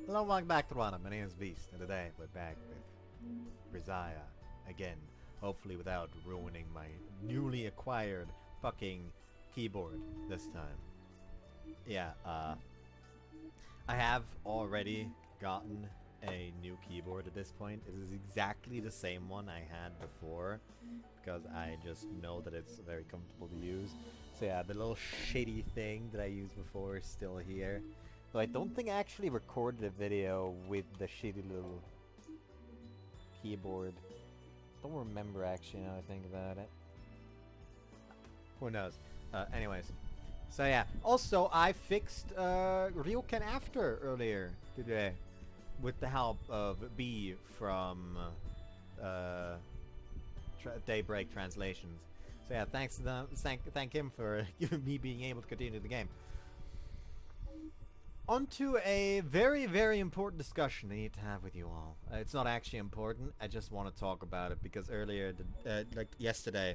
Hello, welcome back to Rana. My name is Beast, and today we're back with Grisaia again. Hopefully without ruining my newly acquired fucking keyboard this time. Yeah, I have already gotten a new keyboard at this point. It is exactly the same one I had before, because I just know that it's very comfortable to use. So yeah, the little shitty thing that I used before is still here. So I don't think I actually recorded a video with the shitty little keyboard. Don't remember actually now I think about it. Who knows? Anyways. So yeah. Also, I fixed Ryokan After earlier today with the help of B from Daybreak Translations. So yeah, thanks to them, thank him for giving me being able to continue the game. Onto a very, very important discussion I need to have with you all. It's not actually important. I just want to talk about it because earlier, like yesterday,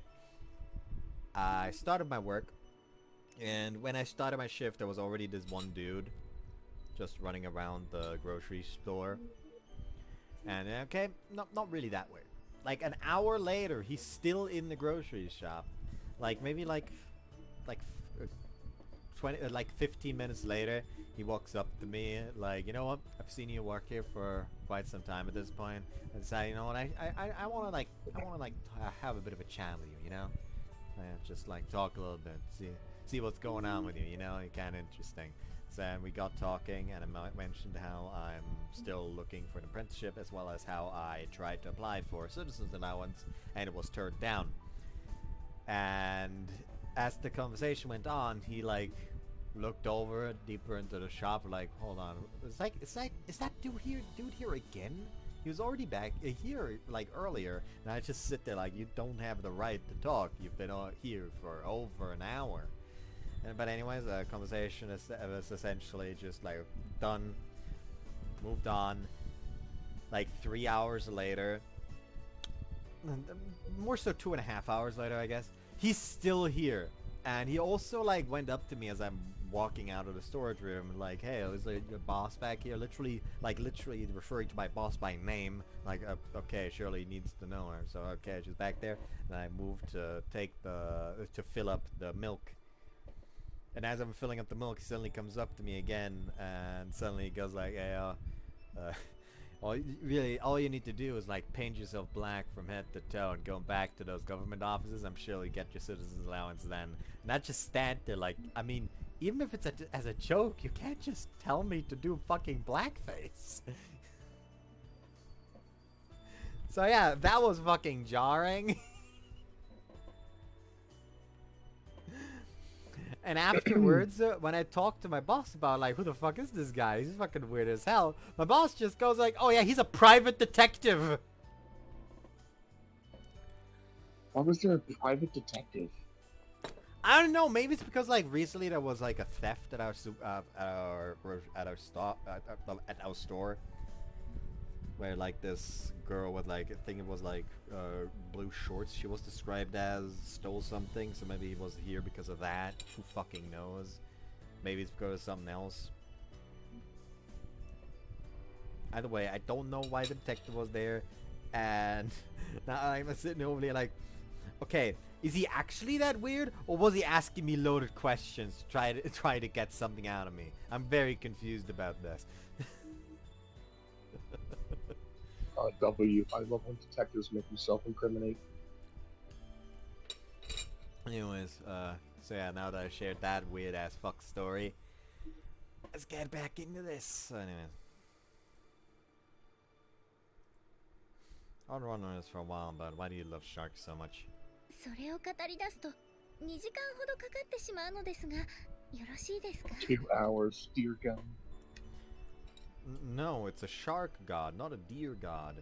I started my work, and when I started my shift, there was already this one dude just running around the grocery store. And okay, not really that weird. Like an hour later, he's still in the grocery shop. Like maybe like 15 minutes later, he walks up to me like, you know what? I've seen you work here for quite some time at this point, and say, you know what? I want to have a bit of a chat with you, you know? Just like talk a little bit, see what's going on with you, you know? You're kind of interesting. So we got talking, and I mentioned how I'm still looking for an apprenticeship, as well as how I tried to apply for a citizen's allowance, and it was turned down. And as the conversation went on, he like looked over deeper into the shop, like, hold on, is that dude here again? He was already back here like earlier, and I just sit there like, you don't have the right to talk. You've been here for over an hour. But anyways, the conversation was essentially just like done, moved on. Like 3 hours later, more so 2.5 hours later, I guess, he's still here. And he also like went up to me as I'm walking out of the storage room, like, hey, is there your boss back here? Literally referring to my boss by name. Like, okay, surely he needs to know her. So okay, she's back there. And I moved to fill up the milk. And as I'm filling up the milk, he suddenly comes up to me again, and suddenly he goes like, hey, all you need to do is like paint yourself black from head to toe and go back to those government offices. I'm sure you get your citizen's allowance then. Not just stand there like, I mean, even if it's as a joke, you can't just tell me to do fucking blackface. So yeah, that was fucking jarring. And afterwards, when I talked to my boss about like, who the fuck is this guy? He's fucking weird as hell. My boss just goes like, oh yeah, he's a private detective. Why was there a private detective? I don't know. Maybe it's because like recently there was like a theft at our store, where like this girl with like, I think it was like blue shorts, she was described as, stole something. So maybe he was here because of that. Who fucking knows? Maybe it's because of something else. Either way, I don't know why the detective was there, and now I'm sitting over there like, okay, is he actually that weird, or was he asking me loaded questions to try to get something out of me? I'm very confused about this. W. I love when detectives make them self-incriminate. Anyways, so yeah, now that I shared that weird ass fuck story, let's get back into this. So anyways, I've run on this for a while, but why do you love sharks so much? それを語り出すと2時間ほどかかってしまうのですが、よろしいですか? 2 hours, dear God. No, it's a shark god, not a deer god.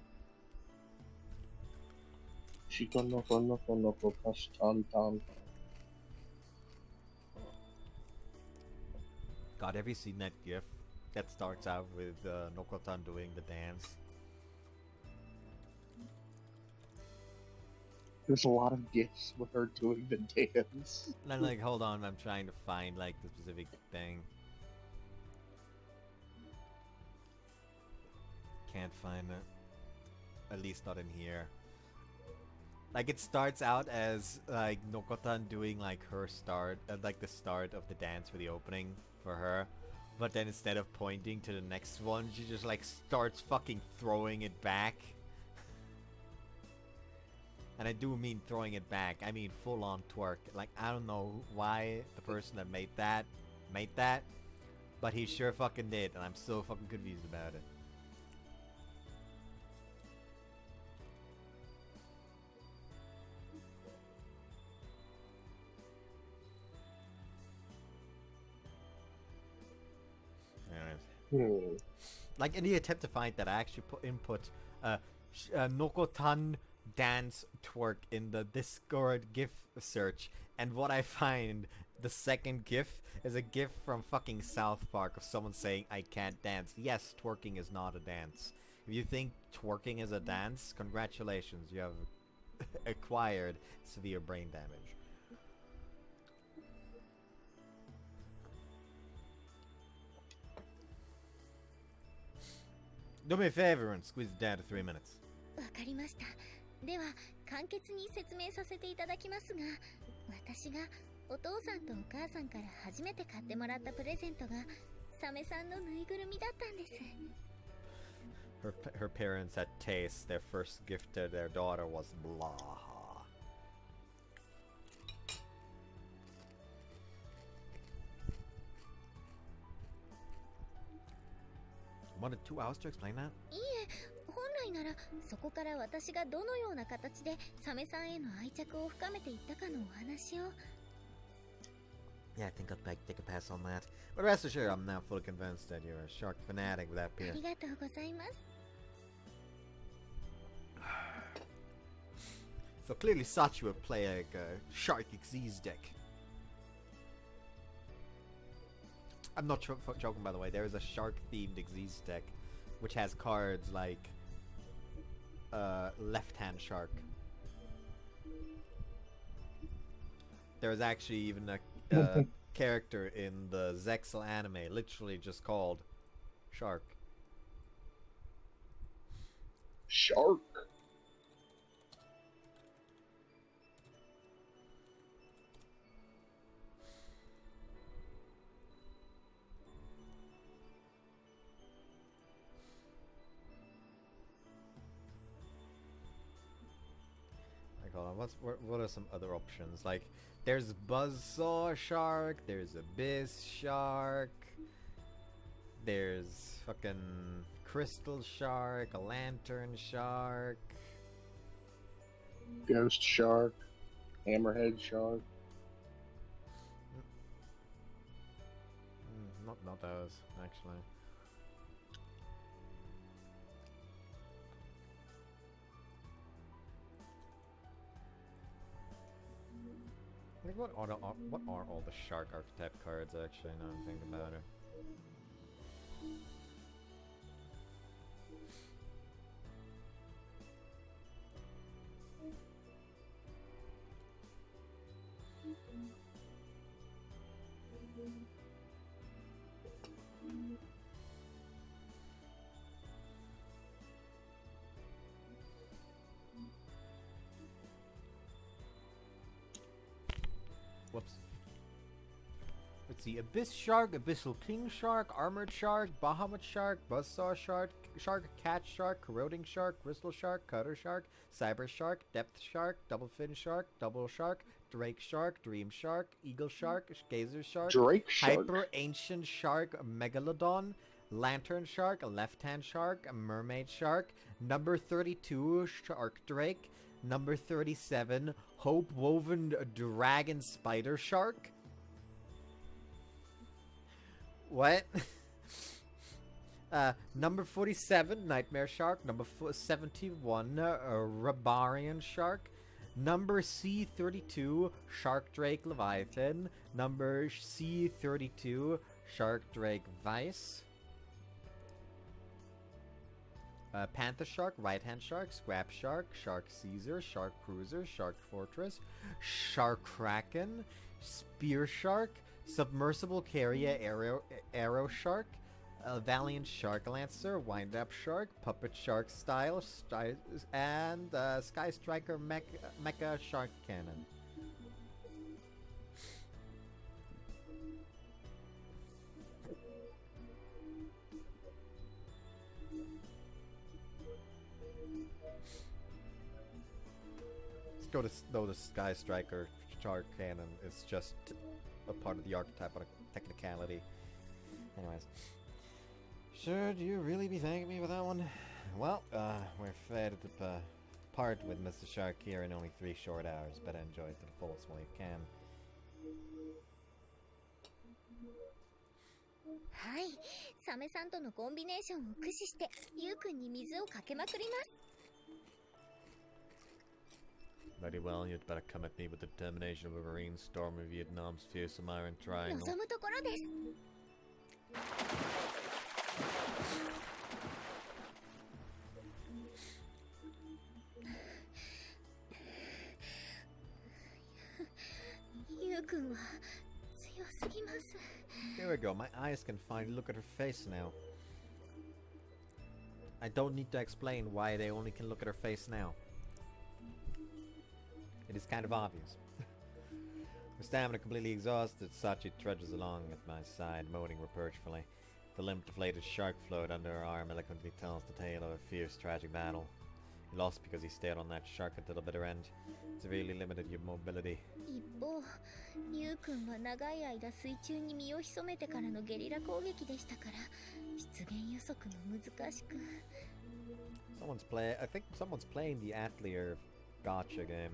God, have you seen that gif that starts out with Nokotan doing the dance? There's a lot of gifs with her doing the dance. And I'm like, hold on, I'm trying to find like the specific thing. can't find it. At least not in here. Like, it starts out as, like, Nokotan doing, like, her start, like, the start of the dance for the opening for her. But then instead of pointing to the next one, she just, like, starts fucking throwing it back. And I do mean throwing it back. I mean full-on twerk. Like, I don't know why the person that made that, but he sure fucking did, and I'm so fucking confused about it. Anyways. Like, in the attempt to find that, I actually input Nokotan dance twerk in the Discord GIF search, and what I find, the second GIF, is a GIF from fucking South Park of someone saying, "I can't dance." Yes, twerking is not a dance. If you think twerking is a dance, congratulations, you have acquired severe brain damage. Do me a favor and squeeze it down to 3 minutes. わかりました。では簡潔に説明させていただきますが、私がお父さんとお母さんから初めて買ってもらったプレゼントがサメさんのぬいぐるみだったんです。Her parents had taste. Their first gift to their daughter was blah. Wanted 2 hours to explain that? いいえ、本来ならそこから私がどのような形でサメさんへの愛着を深めていったかのお話を。Yeah, I think I'll take a pass on that. But rest assured, I'm now fully convinced that you're a shark fanatic with that あ beer. りがとうございます。So clearly Sachi would play like a Shark Xyz deck. I'm not joking, by the way. There is a shark-themed Xyz deck, which has cards like left-hand shark. There's actually even a character in the Zexal anime, literally just called Shark. Shark. Hold on, what are some other options? Like, there's Buzzsaw Shark, there's Abyss Shark, there's fucking Crystal Shark, a Lantern Shark, Ghost Shark. Hammerhead Shark. Not those, actually. Like, what are all the shark archetype cards, actually, now I'm thinking about it? Whoops. Let's see. Abyss Shark, Abyssal King Shark, Armored Shark, Bahamut Shark, Buzzsaw Shark, Cat Shark, Corroding Shark, Crystal Shark, Cutter Shark, Cyber Shark, Depth Shark, Double Fin Shark, Double Shark, Drake Shark, Dream Shark, Eagle Shark, Gazer Shark, Drake Shark. Hyper Ancient Shark, Megalodon, Lantern Shark, Left-Hand Shark, Mermaid Shark, number 32, Shark Drake, number 37, Hope Woven Dragon Spider Shark. What? Number 47, Nightmare Shark. Number 71, Barbarian Shark. Number C32, Shark Drake Leviathan. Number C32, Shark Drake Vice. Panther Shark, Right Hand Shark, Scrap Shark, Shark Caesar, Shark Cruiser, Shark Fortress, Shark Kraken, Spear Shark, Submersible Carrier Arrow Shark, a Valiant Shark Lancer, Wind-Up Shark, Puppet Shark Style, and Sky Striker Mecha Shark Cannon. Though the Sky Striker Shark Cannon is just a part of the archetype on a technicality. Anyways. Should you really be thanking me for that one? Well, we're fated to part with Mr. Shark here in only 3 short hours. Better enjoy it to the fullest while you can. はい、サメさんとのコンビネーションを駆使してユウくんに水をかけまくります。 Very well, you'd better come at me with the determination of a marine storm in Vietnam's fearsome iron triangle. 望むところです。ユウくんは強すぎます。 Here we go, my eyes can finally look at her face now. I don't need to explain why they only can look at her face now. It is kind of obvious. With stamina completely exhausted, Sachi trudges along at my side, moaning reproachfully. The limp-deflated shark float under her arm eloquently tells the tale of a fierce, tragic battle. He lost because he stayed on that shark until the bitter end. Severely limited your mobility. 一方、ユウくんは長い間水中に身を潜めてからのゲリラ攻撃でしたから、出現予測も難しく。I think someone's playing the Atelier Gotcha game.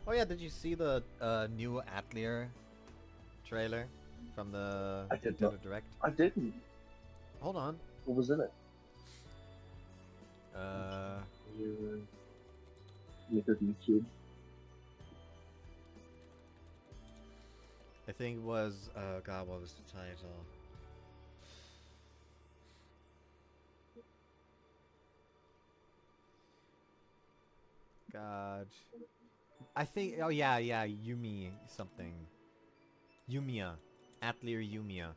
Oh yeah, did you see the new Atelier trailer from the Nintendo Direct? I didn't. Hold on. What was in it? Look at YouTube. I think it was God, what was the title? God, I think. Oh yeah, Yumi something. Yumiya, Atelier Yumiya.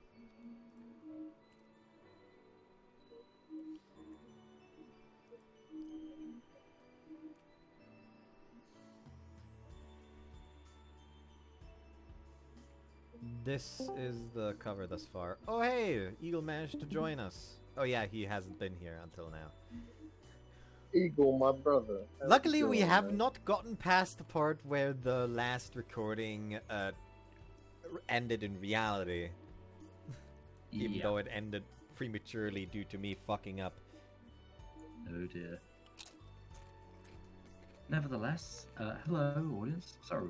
This is the cover thus far. Oh hey, Eagle managed to join us. Oh yeah, he hasn't been here until now. Eagle, my brother. Luckily, we have not gotten past the part where the last recording ended in reality. Even though it ended prematurely due to me fucking up. Oh dear. Nevertheless, hello audience. Sorry,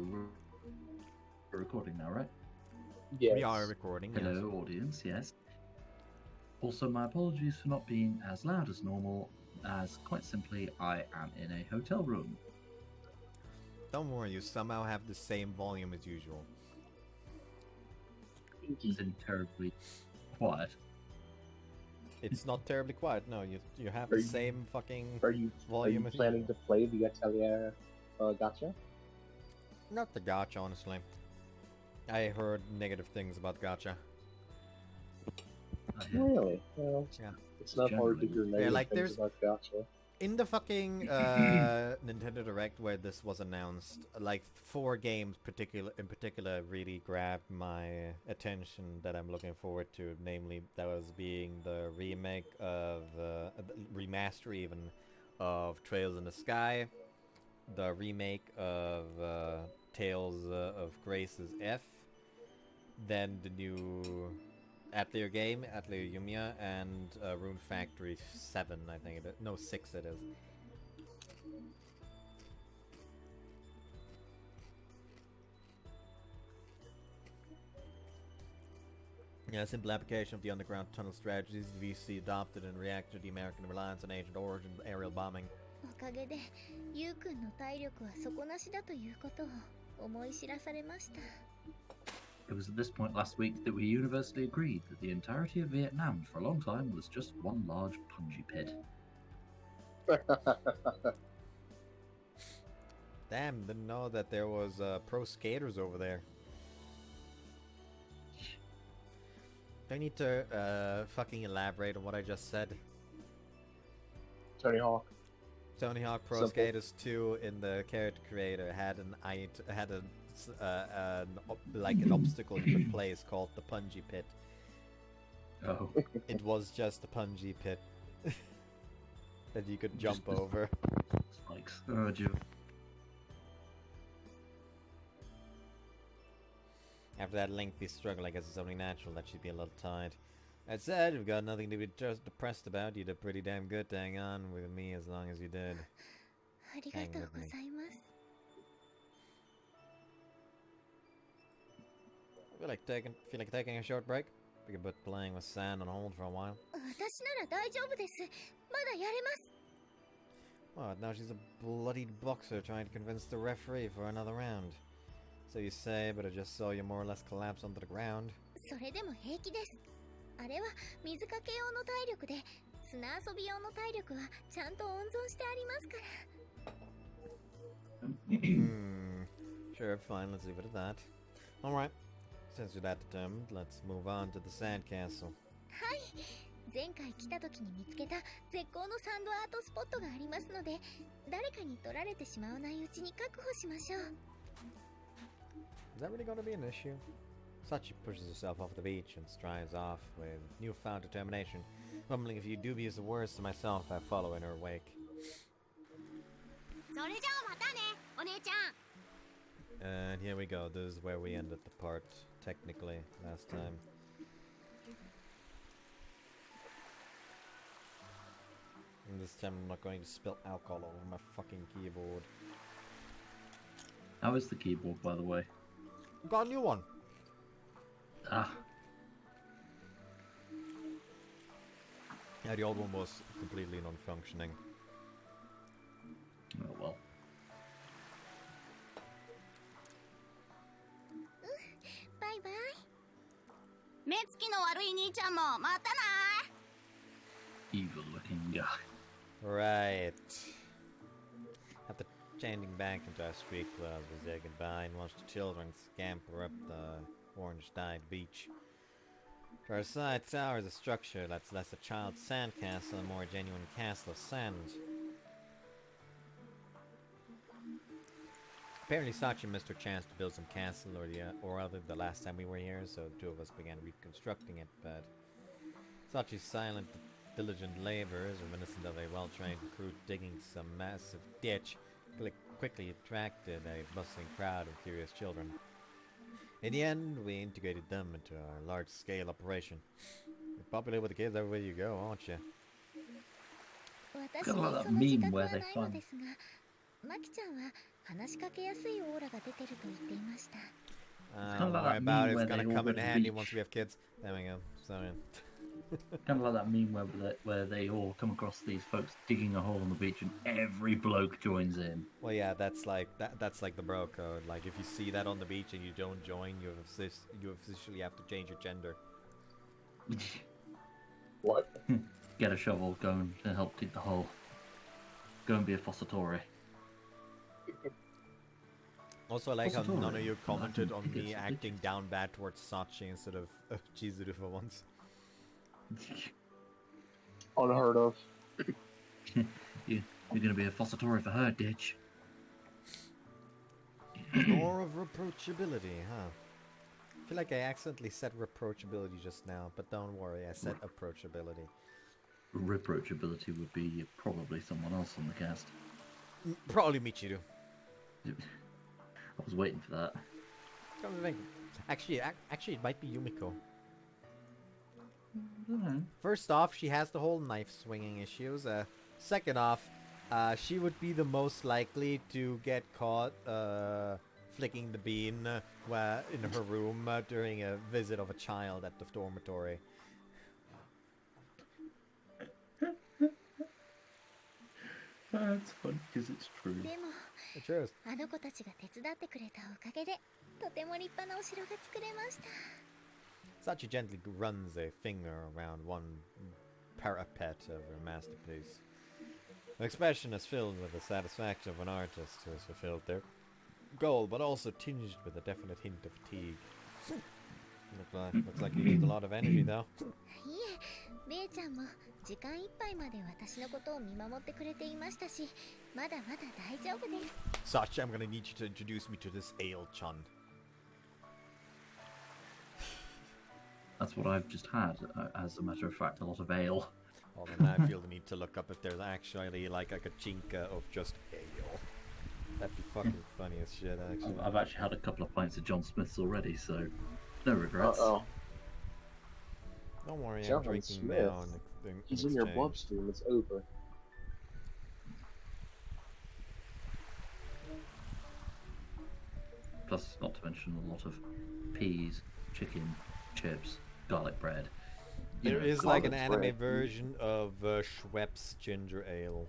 we're recording now, right? Yes. We are recording. Hello audience, yes. Also, my apologies for not being as loud as normal, as quite simply I am in a hotel room. Don't worry, you somehow have the same volume as usual. It's been terribly quiet. It's not terribly quiet. No, you have the same fucking volume. Are you planning to play the Atelier Gotcha? Not the Gotcha, honestly. I heard negative things about Gotcha. Really? Well, yeah. It's not hard to hear negative things about Gotcha. In the fucking Nintendo Direct where this was announced, like 4 games in particular really grabbed my attention that I'm looking forward to. Namely, that was being the remake of, remaster even, of Trails in the Sky, the remake of Tales of Grace's F, then the new Atelier game, Atelier Yumiya, and Rune Factory 7, I think it is. No, 6 it is. Yeah, simple application of the underground tunnel strategies VC adopted in reaction to the American reliance on Agent Origin aerial bombing. おかげで、ユウくんの体力は底なしだということを思い知らされました。It was at this point last week that we universally agreed that the entirety of Vietnam for a long time was just one large punji pit. Damn, didn't know that there was pro skaters over there. Do I need to fucking elaborate on what I just said? Tony Hawk. Tony Hawk Pro Simple. Skaters 2 in the character creator had an obstacle you could place called the Punji Pit. Oh. It was just a Punji Pit that you could jump Just- over. Spikes. Oh, dear. After that lengthy struggle, I guess it's only natural that she'd be a little tired. That said, we've got nothing to be just depressed about. You did pretty damn good to hang on with me as long as you did. ありがとうございます。 Feel like taking a short break? We could put playing with sand on hold for a while. 私なら大丈夫です。まだやれます。 What, now she's a bloodied boxer trying to convince the referee for another round. So you say, but I just saw you more or less collapse onto the ground. それでも平気です。あれは水かけ用の体力で、砂遊び用の体力はちゃんと温存してありますから。Sure, fine, let's leave it at that. Alright, since you're that determined, let's move on to the sandcastle. はい。前回来た時に見つけた絶好のサンドアートスポットがありますので、誰かに取られてしまわないうちに確保しましょう。 Is that really going to be an issue? Sachi pushes herself off the beach and strides off with newfound determination, mumbling a few dubious words to myself. I follow in her wake. それじゃあまたね、お姉ちゃん。 And here we go. This is where we ended the part, technically, last time. And this time I'm not going to spill alcohol all over my fucking keyboard. How is the keyboard, by the way? Got a new one. Ah. Yeah, the old one was completely non-functioning. Oh well. バイバイ。目つきの悪い兄ちゃんもまたな。 Evil looking guy. Right. After changing back into our street clothes, we say goodbye and watch the children scamper up the orange-dyed beach. To our side, tower is a structure that's less a child's sandcastle and more a genuine castle of sand. Apparently Sachi missed her chance to build some castle or other the last time we were here, so the two of us began reconstructing it, but Sachi's silent, diligent laborers, reminiscent of a well-trained recruit digging some massive ditch, quickly attracted a bustling crowd of curious children. In the end, we integrated them into our large-scale operation. You're popular with the kids everywhere you go, aren't you? 私にその自覚はないのですが、マキちゃんは話しかけやすいオーラが出てると言っていました。Don't worry about it, it's gonna come in handy once we have kids. There we go. Sorry. Kind of like that meme where they all come across these folks digging a hole on the beach and every bloke joins in. Well, yeah, that's like the bro code. Like, if you see that on the beach and you don't join, you officially have to change your gender. What? Get a shovel, go and help dig the hole. Go and be a fossatore. Also, I like how Fossatore. none of you commented on It's me ridiculous. acting down bad towards Sachi instead of Chizuru for once. Unheard of. You're gonna be a fossatore for her, ditch. More of reproachability, huh? I feel like I accidentally said reproachability just now, but don't worry, I said approachability. Reproachability would be probably someone else on the cast. Probably Michiru. I was waiting for that. Come to think. Actually, it might be Yumiko. First off, she has the whole knife swinging issues. Second off, she would be the most likely to get caught flicking the bean in her room during a visit of a child at the dormitory. That's fun because it's true. でも、 Cheers. あの子たちが手伝ってくれたおかげで、とても立派なお城が作れました。 Sachi gently runs a finger around one parapet of her masterpiece. Her expression is filled with the satisfaction of an artist who has fulfilled their goal, but also tinged with a definite hint of fatigue. Looks like you used a lot of energy though. いえ、レイちゃんも時間いっぱいまで私のことを見守ってくれていましたし、まだまだ大丈夫です。Sachi, I'm gonna need you to introduce me to this ale-chan. That's what I've just had, as a matter of fact, a lot of ale. Oh, then I feel the need to look up if there's actually like a chinka of just ale. That'd be fucking funny as shit, actually. I've actually had a couple of pints of John Smith's already, so no regrets. Uh-oh. Don't worry, John I'm drinking Smith. now. He's in your bloodstream. It's over. Plus, not to mention a lot of peas, chicken, chips, garlic bread. There is like an anime bread. version of Schweppes ginger ale.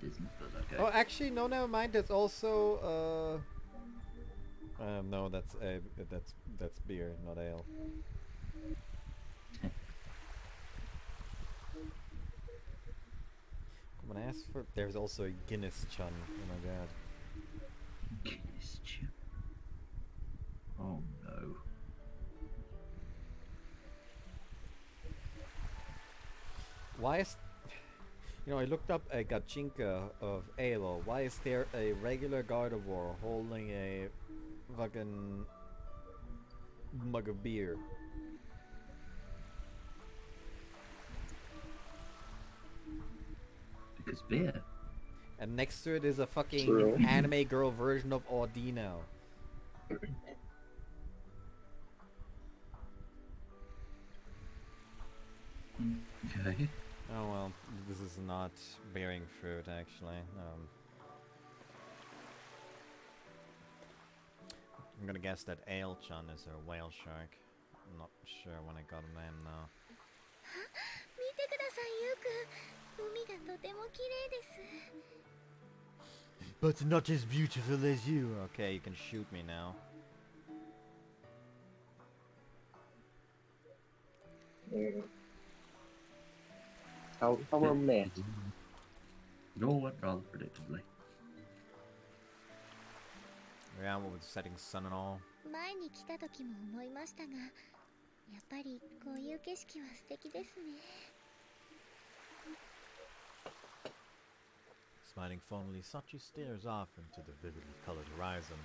It isn't, but okay. Oh, actually, no, never mind. There's also no, that's beer, not ale. Come on, ask for. There's also a Guinness-chan. Oh my god. Guinness chip. Oh no. Why is, you know, I looked up a gachinka of ale. Why is there a regular Gardevoir holding a fucking mug of beer? Because beer. And next to it is a fucking True. anime girl version of Audino. Okay. Oh well, this is not bearing fruit actually. I'm gonna guess that Ale-chan is her whale shark. I'm not sure when I got a name now. 見てください、ユウくん。海がとても綺麗です。 But not as beautiful as you. Okay, you can shoot me now. How romantic. It all went rather predictably. Yeah, with the setting sun and all. 前に来た時も思いましたが、やっぱりこういう景色は素敵ですね。 Smiling fondly, Sachi stares off into the vividly colored horizon.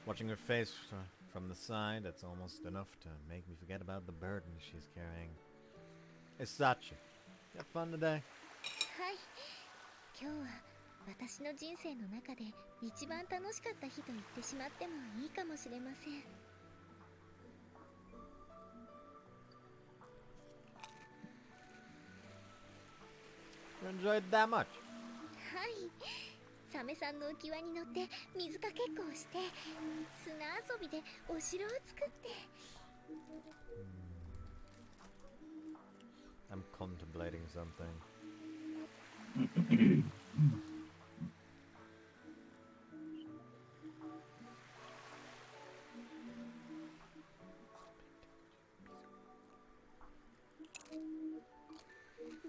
Watching her face from the side, that's almost enough to make me forget about the burden she's carrying. Hey Sachi, you have fun today? はい。今日は私の人生の中で一番楽しかった日と言ってしまってもいいかもしれません。 You enjoyed that much? はい。サメさんの浮き輪に乗って水かけっこをして砂遊びでお城を作って。 I'm contemplating something.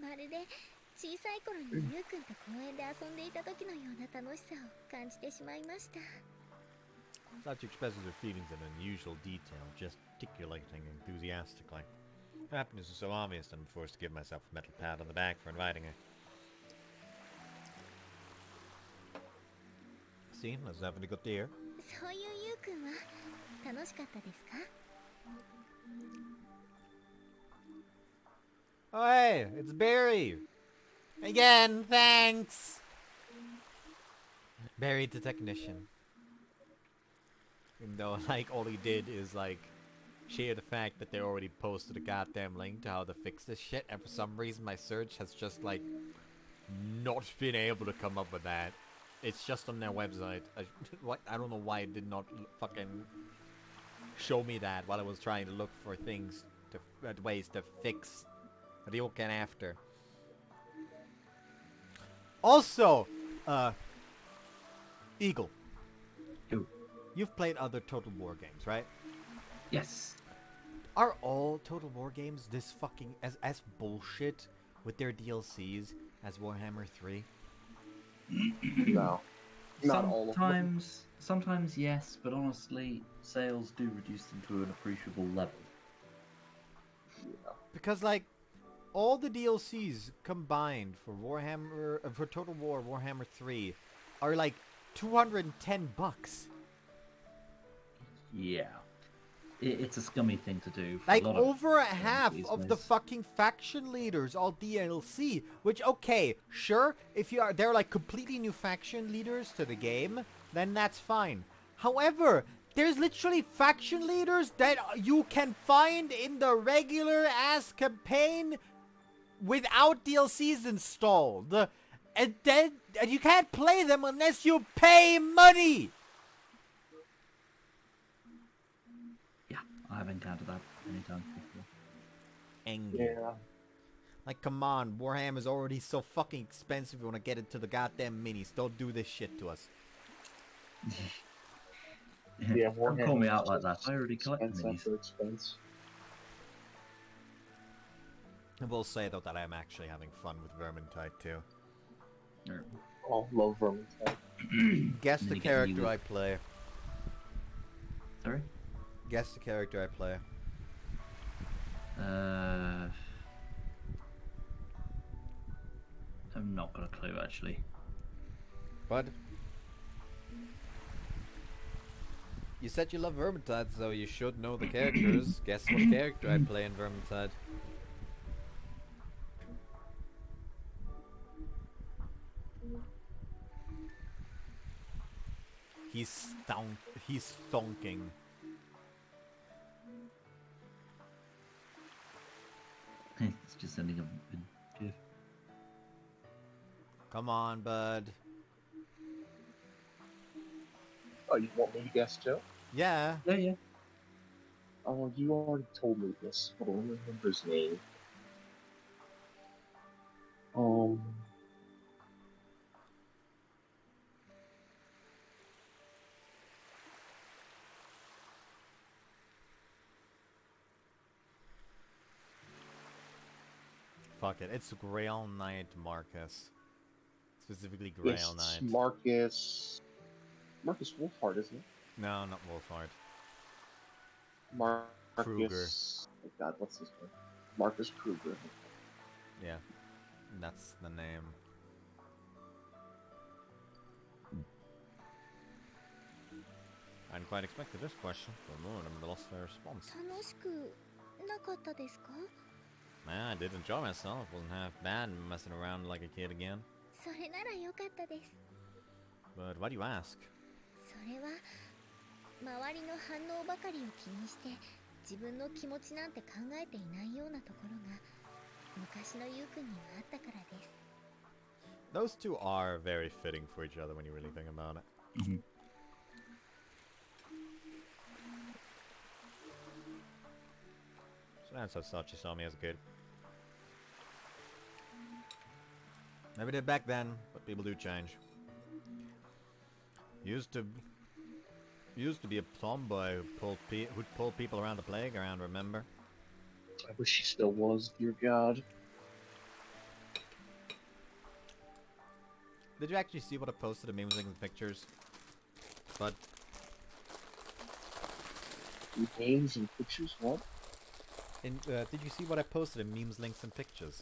まるで小さい頃にユウくんと公園で遊んでいた時のような楽しさを感じてしまいました。 Sachi expresses her feelings in unusual detail, gesticulating enthusiastically. Her happiness is so obvious that I'm forced to give myself a mental pat on the back for inviting her. See, let's have a good year. そういうユウくんは楽しかったですか？ Oh hey, it's Barry! Again, thanks! Barry the technician. Even though, like, all he did is, like, share the fact that they already posted a goddamn link to how to fix this shit, and for some reason my search has just, like, not been able to come up with that. It's just on their website. I don't know why it did not fucking show me that while I was trying to look for things, ways to fix Ryokan after. Also, Eagle. Who? You've played other Total War games, right? Yes. Are all Total War games this fucking as bullshit with their DLCs as Warhammer 3? No. Not all of them. Sometimes yes, but honestly, sales do reduce them to an appreciable level. Yeah. Because like all the DLCs combined for for Total War Warhammer 3 are like $210. Yeah. It's a scummy thing to do. For Like a lot of over a half these of the days. fucking faction leaders all DLC, which okay, sure, if they're like completely new faction leaders to the game, then that's fine. However, there's literally faction leaders that you can find in the regular ass campaign without DLCs installed. And you can't play them unless you pay money. Yeah, I have encountered that many times before. Angry. Yeah. Like, come on, Warhammer is already so fucking expensive. You want to get into the goddamn minis? Don't do this shit to us. Yeah, Don't call me Warhammer's out like that. just I already collect expense minis. after expense. I will say though that I'm actually having fun with Vermintide too. Oh, love Vermintide. Guess And the then you get character new- I play. Sorry? Guess the character I play. I've not got a clue actually. Bud? You said you love Vermintide, so you should know the characters. Guess what character I play in Vermintide. He's stonking. It's just sending a GIF. Come on, bud. Oh, you want me to guess too? Yeah. Yeah. Oh, you already told me this, but I don't remember his name. Fuck it. It's Grail Knight Marcus. Specifically Grail It's Knight. Marcus Wolfhard, isn't it? No, not Wolfhard. Marcus. Kruger. Oh God, what's his name? Marcus Kruger. Yeah. That's the name. I hadn't quite expected this question. For a moment, I lost their response. 楽しくなかったですか？ Man, I did enjoy myself. Wasn't half bad messing around like a kid again. それなら良かったです。 But why do you ask? それは周りの反応ばかりを気にして自分の気持ちなんて考えていないようなところが昔のユウくんにはあったからです。 Those two are very fitting for each other when you really think about it. Mm-hmm. So that's how Sachi saw me as a kid. Never did back then, but people do change. Used to be a tomboy who'd pull people around the playground, remember? I wish he still was, dear God. Did you actually see what I posted of memes and pictures? But Names and pictures, what? did you see what I posted in memes, links, and pictures?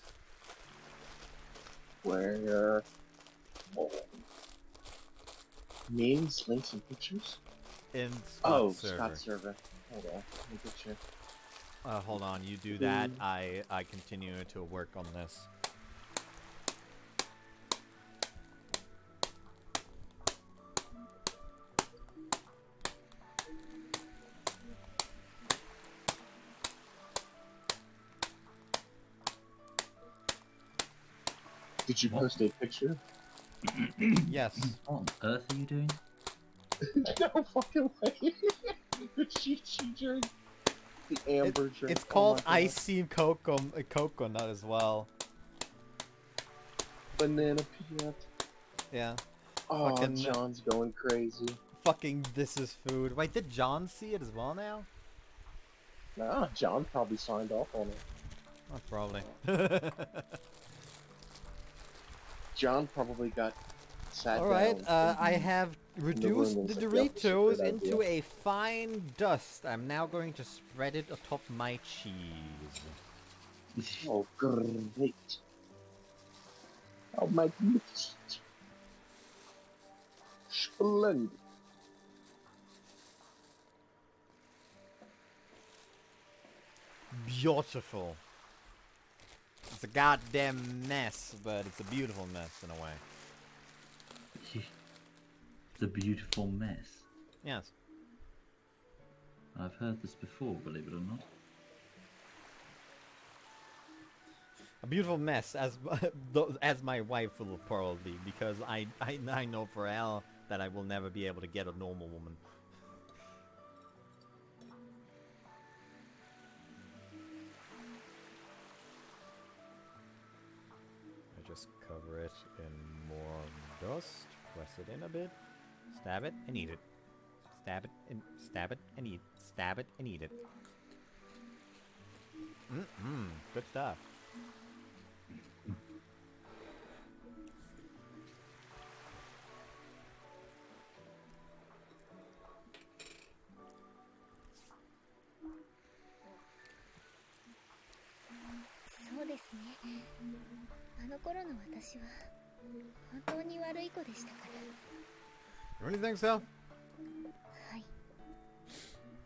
Where? Names, links, and pictures? In Scott server. Scott server. Hold on, let me get you. Hold on, you do that. I continue to work on this. Did you post a picture? Yes. What on earth are you doing? No fucking way. The cheat sheet drink. The amber drink. It's Oh called my God. Icy Coconut as well. Banana peanut. Yeah. Oh, Fucking- John's going crazy. Fucking this is food. Wait, did John see it as well now? Nah, John probably signed off on it. Oh, probably. John probably got sat Alright, down. I have reduced room the and said, "Yep, it's a Doritos good into idea." a fine dust. I'm now going to spread it atop my cheese. Oh, great. Oh, magnificent. Splendid. Beautiful. It's a goddamn mess, but it's a beautiful mess in a way. The beautiful mess. Yes. I've heard this before, believe it or not. A beautiful mess, as as my wife will probably, because I know for hell that I will never be able to get a normal woman. I just cover it in more dust, press it in a bit, stab it and eat it. Stab it and eat. Stab it and eat it. Good stuff.そうですね。あの頃の私は本当に悪い子でしたから。 You really think so? はい。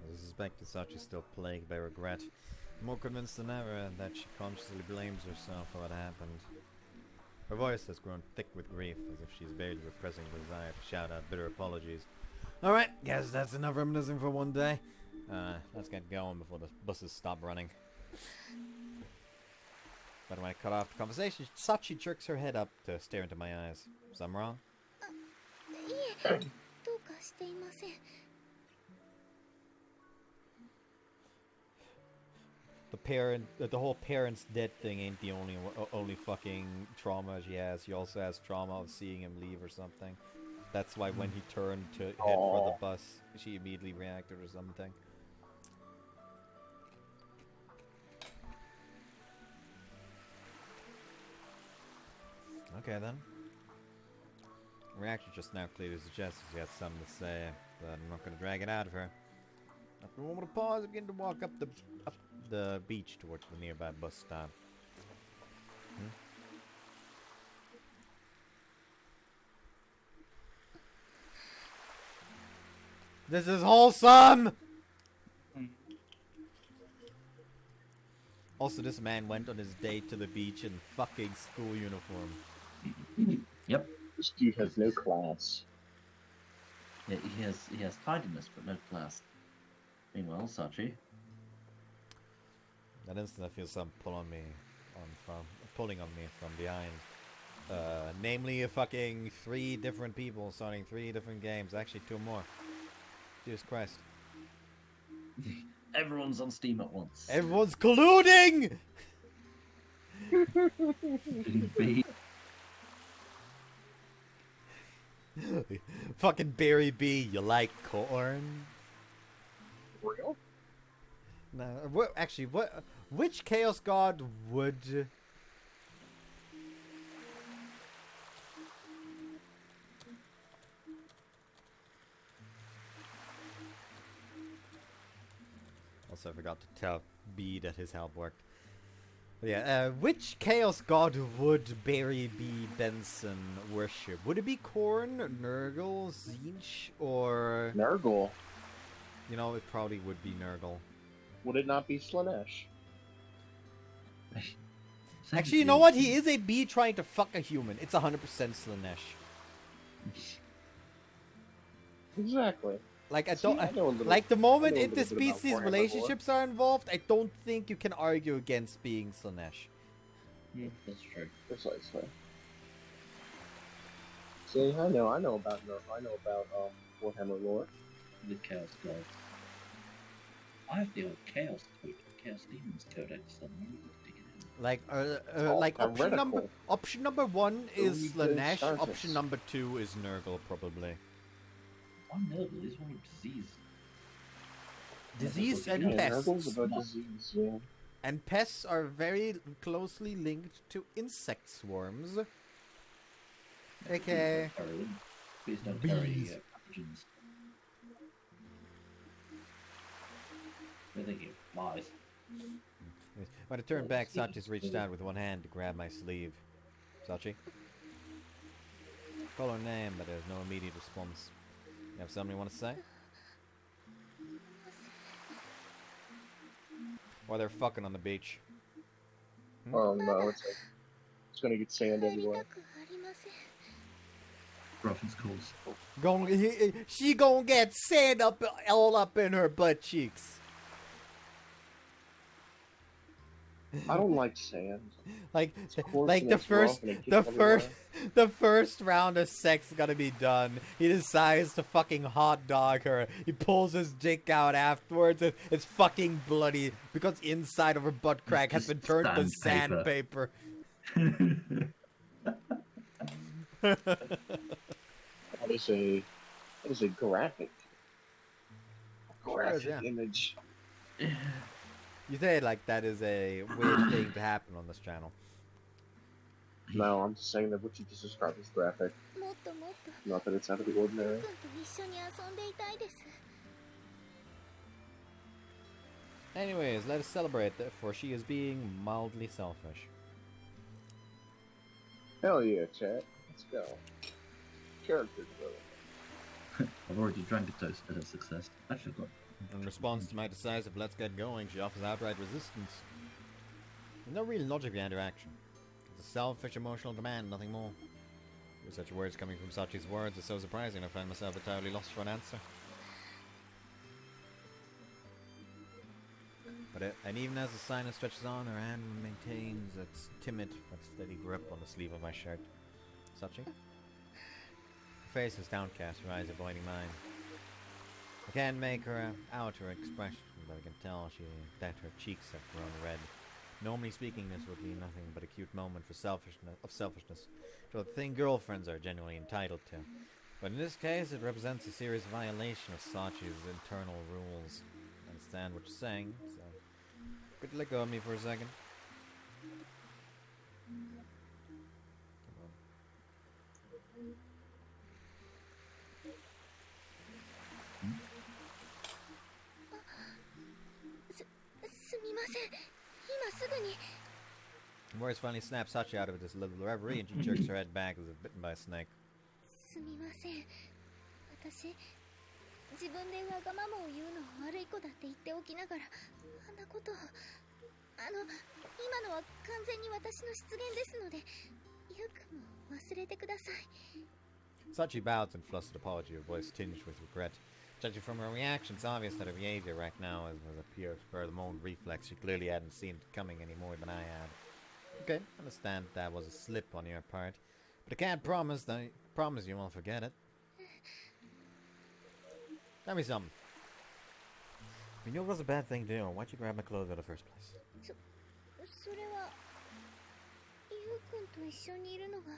I suspect that Sachi's still plagued by regret, more convinced than ever that she consciously blames herself for what happened. Her voice has grown thick with grief, as if she's barely repressing the desire to shout out bitter apologies. Alright, guess that's enough reminiscing for one day. Let's get going before the buses stop running. But when I cut off the conversation, Sachi jerks her head up to stare into my eyes. Was I wrong? いえ、どうかしていません。 The whole parents dead thing ain't the only fucking trauma she has. She also has trauma of seeing him leave or something. That's why when he turned to head for the bus, she immediately reacted or something. Okay then. Reaction just now clearly suggests she has something to say, but I'm not going to drag it out of her. After a moment of pause, I begin to walk up the beach towards the nearby bus stop. This is wholesome! Also, this man went on his date to the beach in fucking school uniform. Yep. This dude has no class. Yeah, he has tidiness but no class. Meanwhile, Sachi. That instant, I feel some pulling on me from behind. Namely, a fucking 3 different people starting 3 different games. Actually, 2 more. Jesus Christ! Everyone's on Steam at once. Everyone's colluding. Fucking Barry B, you like corn? Real? No, which Chaos God would... Also, I forgot to tell B that his help worked. But yeah, which Chaos God would Barry B. Benson worship? Would it be Korn, Nurgle, Zinch, or... Nurgle. You know, it probably would be Nurgle. Would it not be Slanesh? Actually, you know what? He is a bee trying to fuck a human. It's 100% Slanesh. Exactly. Like, See, I know a little- like the moment I know a little bit about interspecies Warhammer relationships are involved, I don't think you can argue against being Slanesh. Yeah, that's true. Precisely. See, I know about Warhammer lore. The Chaos God. I have the old Chaos Code, Chaos Demons Codex somewhere. Like, all like heretical. option number 1 is Only good Slanesh. starters. Option number 2 is Nurgle, probably. I'm Nurgle, these one disease. Disease and Yeah, pests. Nurgle's about disease, yeah. And pests are very closely linked to insect swarms. aka Carry them. Please don't Bees. carry pathogens. They're thinking lies. When I turned back, Sachi's reached out with one hand to grab my sleeve. Sachi? Call her name, but there's no immediate response. You have something you want to say? Or they're fucking on the beach. Oh no, it's gonna get sand 帰りた everywhere. くありません。 Graffin's calls. She gonna get sand up all up in her butt cheeks. I don't like sand. Like, It's coarse like and the it's rough first, and it the gets first, everywhere. the first round of sex is gonna be done. He decides to fucking hot dog her. He pulls his dick out afterwards. And it's fucking bloody because inside of her butt crack has been Just turned to sandpaper. sandpaper. That is a graphic yeah. image. You say it like that is a weird thing to happen on this channel. No, I'm just saying that what you just described is graphic. もっともっと Not that it's out of the ゆう ordinary. くんと一緒に遊んでいたいです。 Anyways, let us celebrate, for she is being mildly selfish. Hell yeah, chat. Let's go. Character development. I've already drank a toast to her success. Actually, I've got. In response to my decisive let's get going, she offers outright resistance. There's no real logic behind her action. It's a selfish emotional demand, nothing more. With such words coming from Sachi's words, it's so surprising I find myself entirely lost for an answer. And even as the silence stretches on, her hand maintains its timid but steady grip on the sleeve of my shirt. Sachi? Her face is downcast, her eyes avoiding mine. I can't make her out her expression, but I can tell that her cheeks have grown red. Normally speaking, this would be nothing but a cute moment for selfishness, to a thing girlfriends are genuinely entitled to. But in this case, it represents a serious violation of Sachi's internal rules. I understand what you're saying, so could you let go of me for a second? Morris finally snaps Sachi out of this little reverie and she jerks her head back as if bitten by a snake. すみません。私、自分でわがままを言うの悪い子だって言っておきながら、あんなことを。今のは完全に私の失言ですので、ゆうくんも忘れてください。 Sachi bows in flustered apology, her voice tinged with regret. Judging from her reaction, it's obvious that her behavior right now is a pure spur of the moment reflex. She clearly hadn't seen it coming any more than I had. Okay, I understand that was a slip on your part, but I can't promise you won't forget it. Tell me something. If you knew it was a bad thing to do, why'd you grab my clothes in the first place? それはゆうくんと一緒にいるのが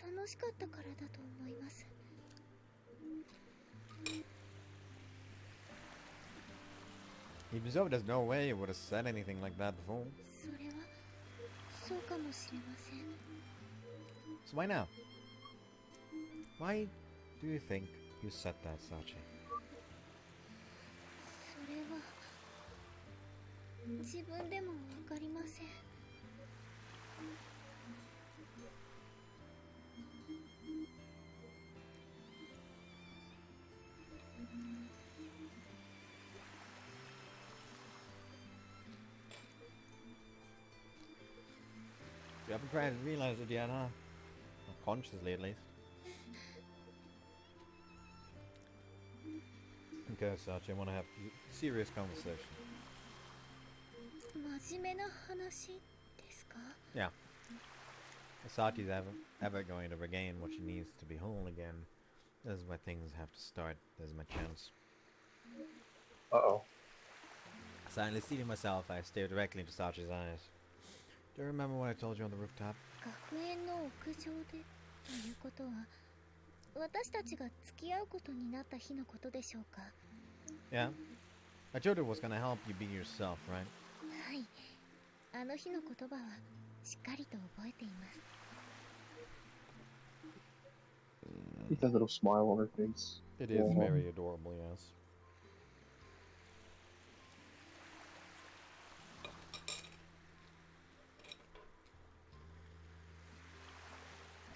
楽しかったからだと思います。 Even so, there's no way you would have said anything like that before. それはそうかもしれません。 So why now? Why do you think you said that, Sachi? それは自分でもわかりません。 You haven't tried to realize it yet, huh? Not consciously, at least. Okay, Sachi, I want to have a serious conversation. 真面目な話ですか? Yeah. If Sachi's ever going to regain what she needs to be whole again, this is where things have to start. This is my chance. Uh-oh. Silently seating myself, I stare directly into Sachi's eyes. Do you remember what I told you on the rooftop? 学園の屋上でということは、私たちが付き合うことになった日のことでしょうか? Yeah. I told you it was gonna help you be yourself, right? はい。あの日の言葉はしっかりと覚えています。With that little smile on her face. It is Aw. very adorable, yes.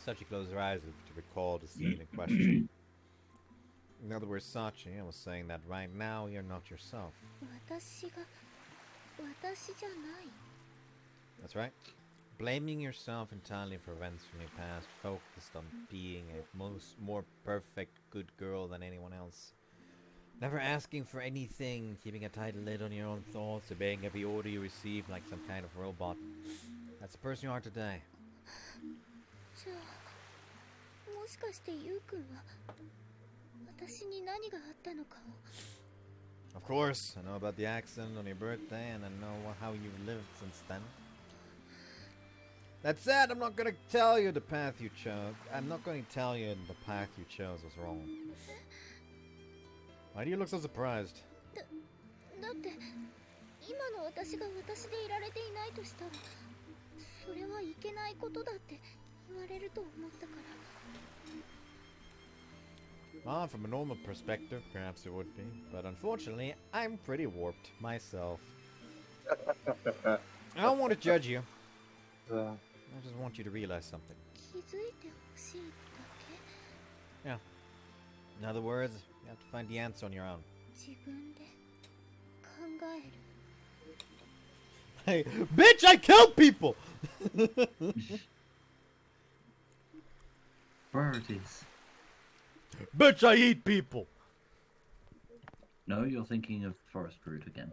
Sachi closed her eyes to recall the scene in question. In other words, Sachi was saying that right now you're not yourself. 私が私じゃない。 That's right. Blaming yourself entirely for events from your past, focused on being a more perfect good girl than anyone else. Never asking for anything, keeping a tight lid on your own thoughts, obeying every order you receive like some kind of robot. That's the person you are today. じゃあもしかしてユウくんは私に何があったのかを。 Of course, I know about the accident on your birthday, and I know how you've lived since then. That said, I'm not gonna tell you the path you chose. I'm not going to tell you the path you chose was wrong. Why do you look so surprised? だって今の私が私でいられていないとしたらそれはいけないことだって言われると思ったから。 Well, from a normal perspective, perhaps it would be, but unfortunately, I'm pretty warped myself. I don't want to judge you. I just want you to realize something. 気づいてほしいだけ。 Yeah. In other words, you have to find the answer on your own. 自分で考える。 Hey, bitch! I kill people. Priorities. Bitch! I eat people. No, you're thinking of Forest Route again.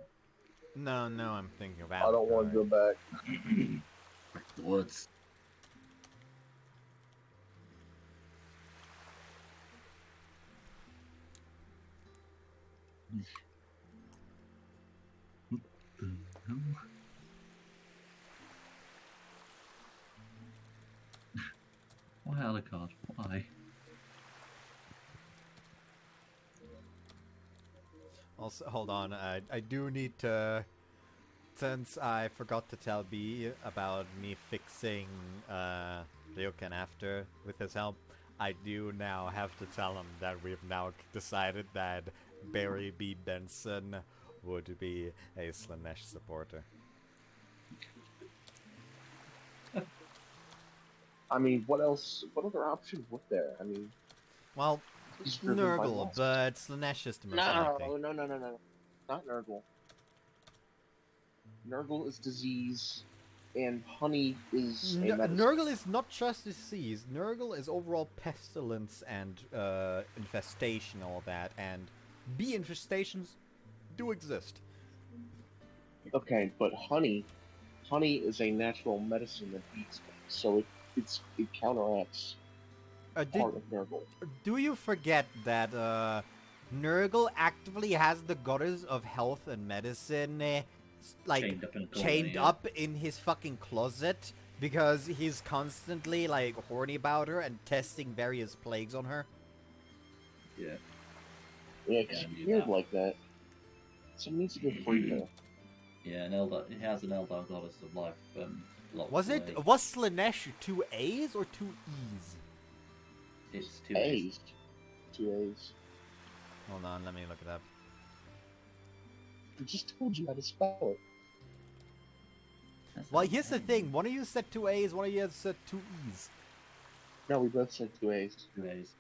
No, I'm thinking of. I don't want to go back. Back to the woods. What the hell? Why Alucard? Why? Also, hold on. I do need to, since I forgot to tell B about me fixing Ryokan after with his help. I do now have to tell him that we've now decided that Barry B. Benson would be a Slanesh supporter. I mean, what else? What other options was there? I mean, Well, he's driven by Nurgle, lust. but Slanesh is the most No, likely. no. Not Nurgle. Nurgle is disease, and honey is a medicine. Nurgle is not just disease. Nurgle is overall pestilence and infestation, all that, and bee infestations do exist. Okay, but honey is a natural medicine that beats them, so it counteracts part of Nurgle. Do you forget that Nurgle actively has the goddess of health and medicine chained up in his fucking closet because he's constantly like horny about her and testing various plagues on her? Yeah. Yeah, 'cause he's weird like that. So he needs to get free there. Yeah, he has an Eldar goddess of life. Was Slanesh 2 A's or 2 E's? It's 2 A's. 2 A's. Hold on, let me look it up. I just told you how to spell it. Well, here's the thing. One of you said 2 A's, one of you said 2 E's. No, we both said 2 A's. 2 A's.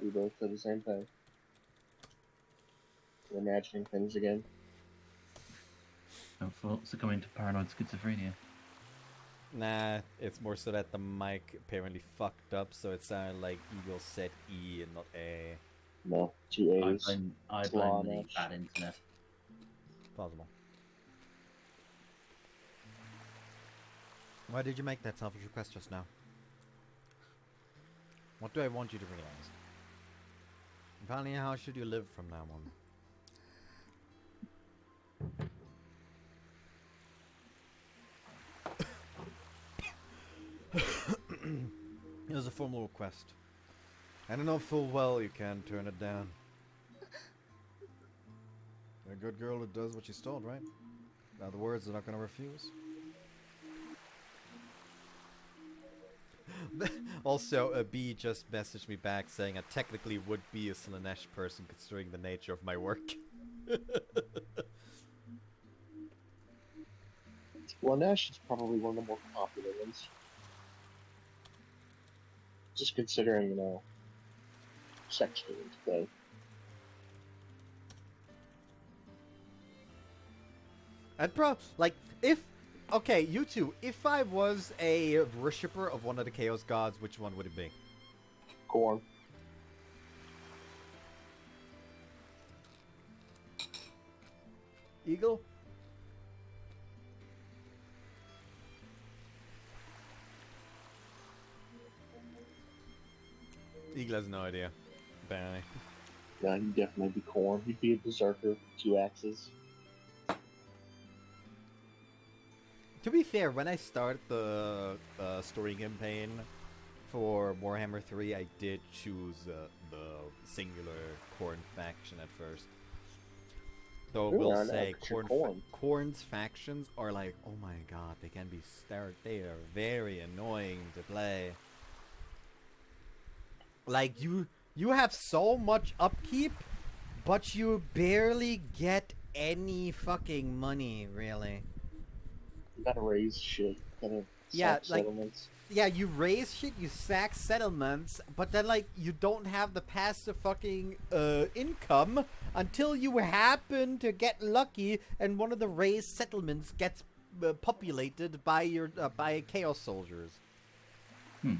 We both said the same thing. We're imagining things again. I'm succumbing to paranoid schizophrenia. Nah, it's more so that the mic apparently fucked up, so it sounded like Eagle said E and not A. No, 2 A's. I blame the bad internet. Possible. Why did you make that selfish request just now? What do I want you to realize? And finally, how should you live from now on? It was a formal request. And I know full well you can't turn it down. You're a good girl that does what she's told, right? In other words, they're not gonna refuse. Also, B just messaged me back saying I technically would be a Slanesh person considering the nature of my work. Slanesh is probably one of the more popular ones. Just considering, you know, sex games today. And bro, like, if... Okay, you two, if I was a worshipper of one of the Chaos Gods, which one would it be? Corn. Eagle? Eagle has no idea. Apparently. Yeah, he'd definitely be corn. He'd be a berserker with 2 axes. To be fair, when I started the story campaign for Warhammer 3, I did choose the singular Khorne faction at first. Though I will say, Khorne's factions are like, oh my god, they can be they are very annoying to play. Like, you have so much upkeep, but you barely get any fucking money, really. You gotta raise shit. Gotta Yeah, sack settlements. Yeah, you raise shit, you sack settlements, but then, like, you don't have the passive fucking income until you happen to get lucky and one of the raised settlements gets populated by your by chaos soldiers. Yeah,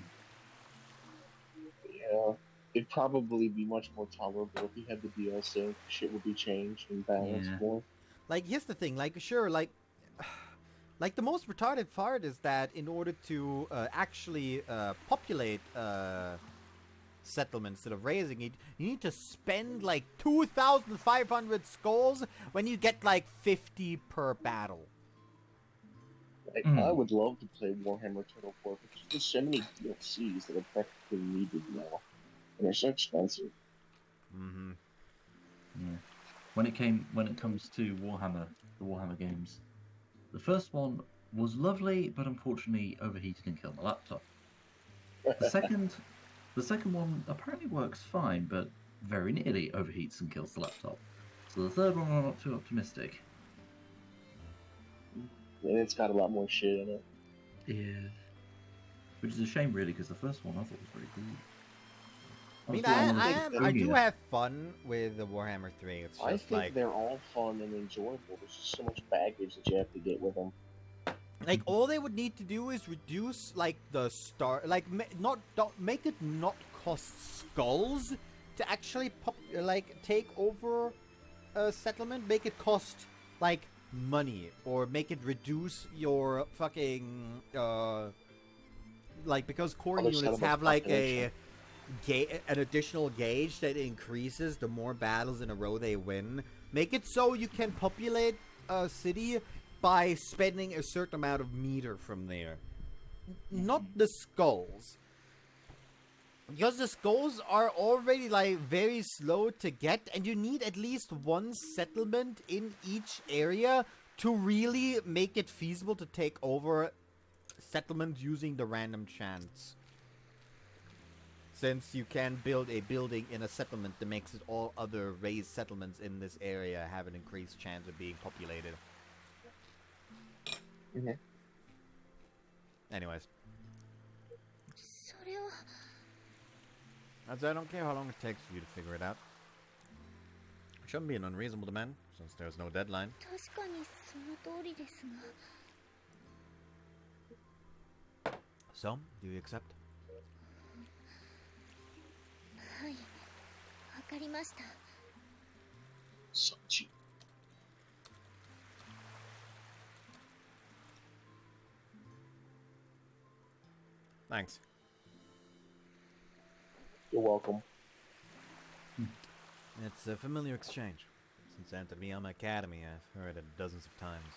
it'd probably be much more tolerable if you had the DLC. Shit would be changed and balanced more. Like, here's the thing, like, sure, like, the most retarded part is that in order to actually populate settlements instead of raising it, you need to spend like 2,500 skulls when you get like 50 per battle. Like, I would love to play Warhammer Total War, but there's so many DLCs that are practically needed now, and they're so expensive. Mm-hmm. Yeah. When it comes to Warhammer, the Warhammer games, the first one was lovely, but unfortunately overheated and killed my laptop. The second one apparently works fine, but very nearly overheats and kills the laptop. So the third one, I'm not too optimistic. And it's got a lot more shit in it. Yeah. Which is a shame, really, because the first one I thought was very cool. I mean, I do have fun with the Warhammer 3. It's just I think they're all fun and enjoyable. There's just so much baggage that you have to get with them. Like, all they would need to do is reduce, like, the don't make it not cost skulls to actually take over a settlement. Make it cost, like, money, or make it reduce your fucking, like, because core units have, like, an additional gauge that increases the more battles in a row they win. Make it so you can populate a city by spending a certain amount of meter from there. Not the skulls. Because the skulls are already, like, very slow to get, and you need at least one settlement in each area to really make it feasible to take over settlements using the random chance. Since you can build a building in a settlement that makes it all other raised settlements in this area have an increased chance of being populated. Mm-hmm. Anyways. As I don't care how long it takes for you to figure it out. It shouldn't be an unreasonable demand, since there's no deadline. So, do you accept? Sachi. Thanks. You're welcome. It's a familiar exchange. Since entering Miyama Academy, I've heard it dozens of times.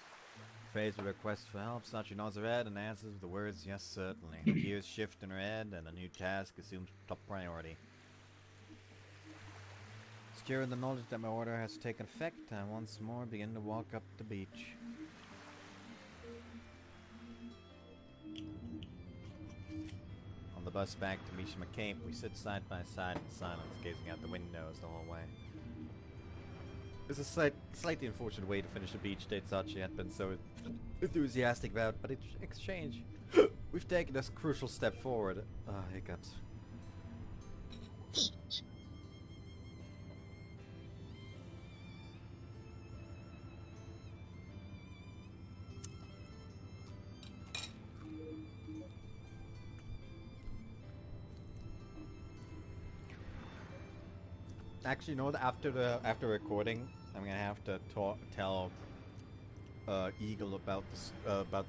Faced with requests for help, Sachi nods her head and answers with the words, yes, certainly. Gears shift in her head, and a new task assumes top priority. Secure in the knowledge that my order has taken effect, I once more begin to walk up the beach. On the bus back to Mishima Camp. We sit side by side in silence, gazing out the windows the whole way. It's a slightly unfortunate way to finish a beach date Sachi had been so enthusiastic about, but in exchange, we've taken this crucial step forward. Hiccups. Actually, you know what? After recording, I'm gonna have to tell Eagle about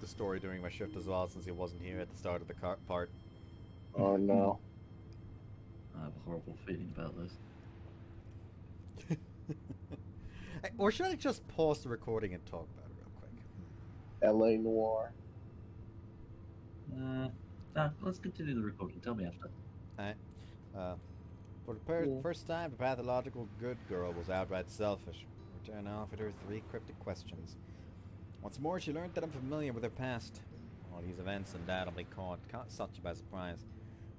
the story during my shift as well, since he wasn't here at the start of the part. Oh no. I have a horrible feeling about this. Or should I just pause the recording and talk about it real quick? L.A. Noir. Let's continue the recording. Tell me after. Alright. For the first time, the pathological good girl was outright selfish. Return offered her 3 cryptic questions. Once more, she learned that I'm familiar with her past. All these events undoubtedly caught Sachi by surprise.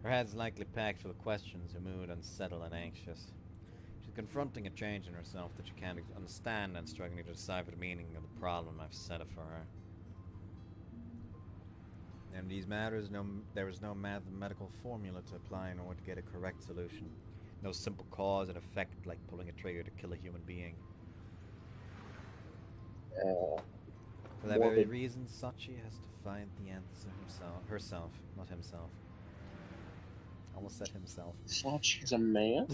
Her head's likely packed full of questions, her mood unsettled and anxious. She's confronting a change in herself that she can't understand and struggling to decipher the meaning of the problem I've set up for her. In these matters, there is no mathematical formula to apply in order to get a correct solution. No simple cause and effect like pulling a trigger to kill a human being. For that very reason, Sachi has to find the answer herself, not himself. Almost said himself. Sachi's a man?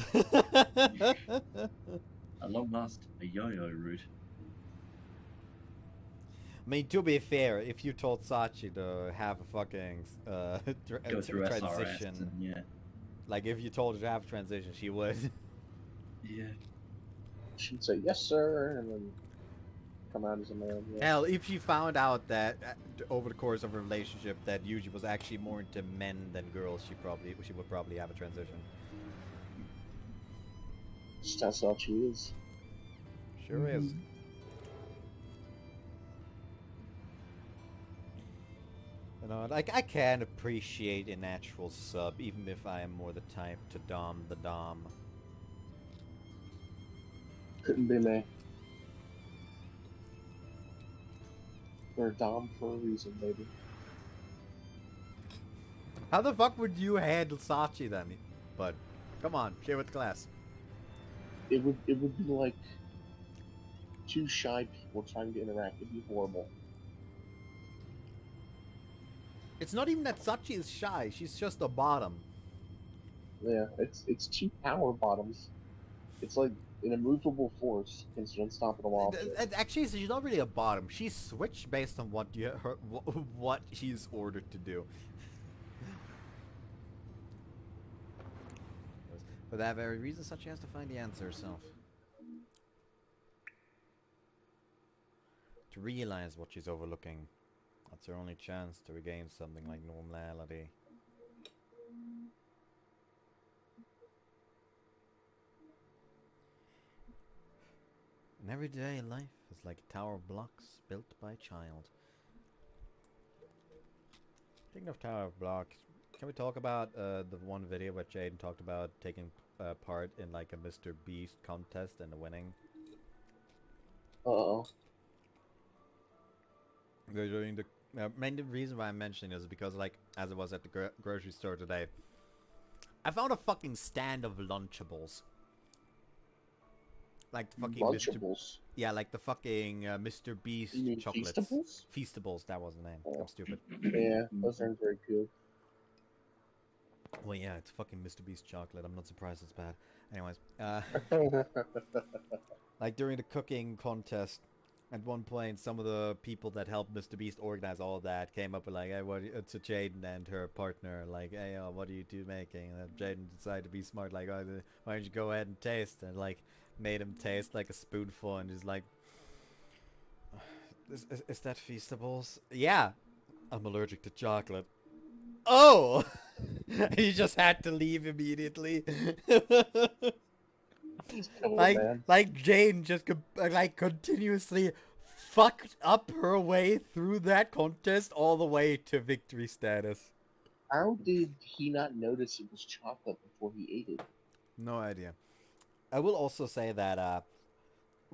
At long last, a yo-yo route. I mean, to be fair, if you told Sachi to have a fucking Go through transition, SRS and, yeah. like if you told her to have a transition, she would. Yeah. She'd say yes, sir, and then come out as a man. Yeah. Hell, if she found out that over the course of a relationship that Yuuji was actually more into men than girls, she would probably have a transition. Just how Sachi is. Sure is. You know, like I can appreciate a natural sub, even if I am more the type to dom the dom. Couldn't be me. They're dom for a reason, baby. How the fuck would you handle Sachi then? But come on, share with the class. It would be like 2 shy people trying to interact. It'd be horrible. It's not even that Sachi is shy, she's just a bottom. Yeah, it's 2 power bottoms. It's like an immovable force against an unstoppable object. Actually, she's not really a bottom. She's switched based on what what she's ordered to do. For that very reason, Sachi has to find the answer herself. To realize what she's overlooking. That's her only chance to regain something like normality. An everyday life is like a tower of blocks built by a child. Speaking of tower of blocks, can we talk about the one video where Jaden talked about taking part in like a Mr. Beast contest and winning? Uh-oh. They're doing the main reason why I'm mentioning this is because, like, as it was at the grocery store today, I found a fucking stand of Lunchables. Like the fucking Lunchables? Yeah, like the fucking Mr. Beast You mean chocolates. Feastables? Feastables, that was the name. Oh. I'm stupid. Yeah, those aren't very good. Well, yeah, it's fucking Mr. Beast chocolate. I'm not surprised it's bad. Anyways, like during the cooking contest, at one point, some of the people that helped Mr. Beast organize all of that came up with like, hey, to Jaden and her partner, like, hey, what are you two making? And then Jaden decided to be smart, like, oh, why don't you go ahead and taste? And like, made him taste like a spoonful, and just like, is that Feastables? Yeah, I'm allergic to chocolate. Oh, he just had to leave immediately. Like Jane just like continuously fucked up her way through that contest all the way to victory status. How did he not notice it was chocolate before he ate it? No idea. I will also say that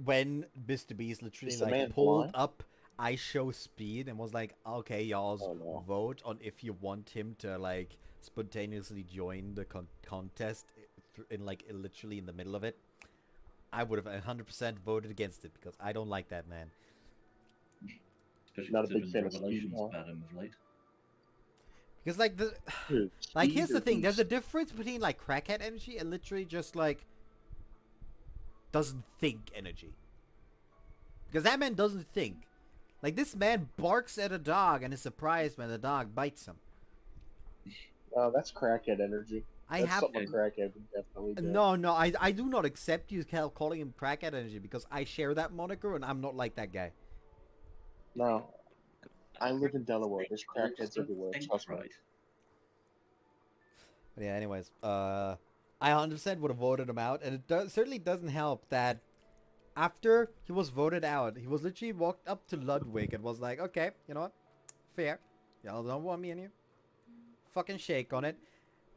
when Mr. Beast literally Is the like man pulled blind? up I Show Speed and was like, okay, y'all's Oh no. vote on if you want him to like spontaneously join the contest in like literally in the middle of it, I would have 100% voted against it because I don't like that man. Especially Not a big considering fan the of Speed, revelations huh? about him of late. Because like the Dude, like Speed here's the or thing, there's a Beast? difference between like crackhead energy and literally just like doesn't think energy. Because that man doesn't think. Like this man barks at a dog and is surprised when the dog bites him. Oh, that's crackhead energy. I That's have something a crackhead would definitely do. no, I do not accept you calling him crackhead energy because I share that moniker and I'm not like that guy. No, I live in Delaware. There's crackheads everywhere. Think Trust me. right. But yeah, anyways, I 100% would have voted him out, and it certainly doesn't help that after he was voted out, he was literally walked up to Ludwig and was like, okay, you know what? Fair. Y'all don't want me in here. Fucking shake on it.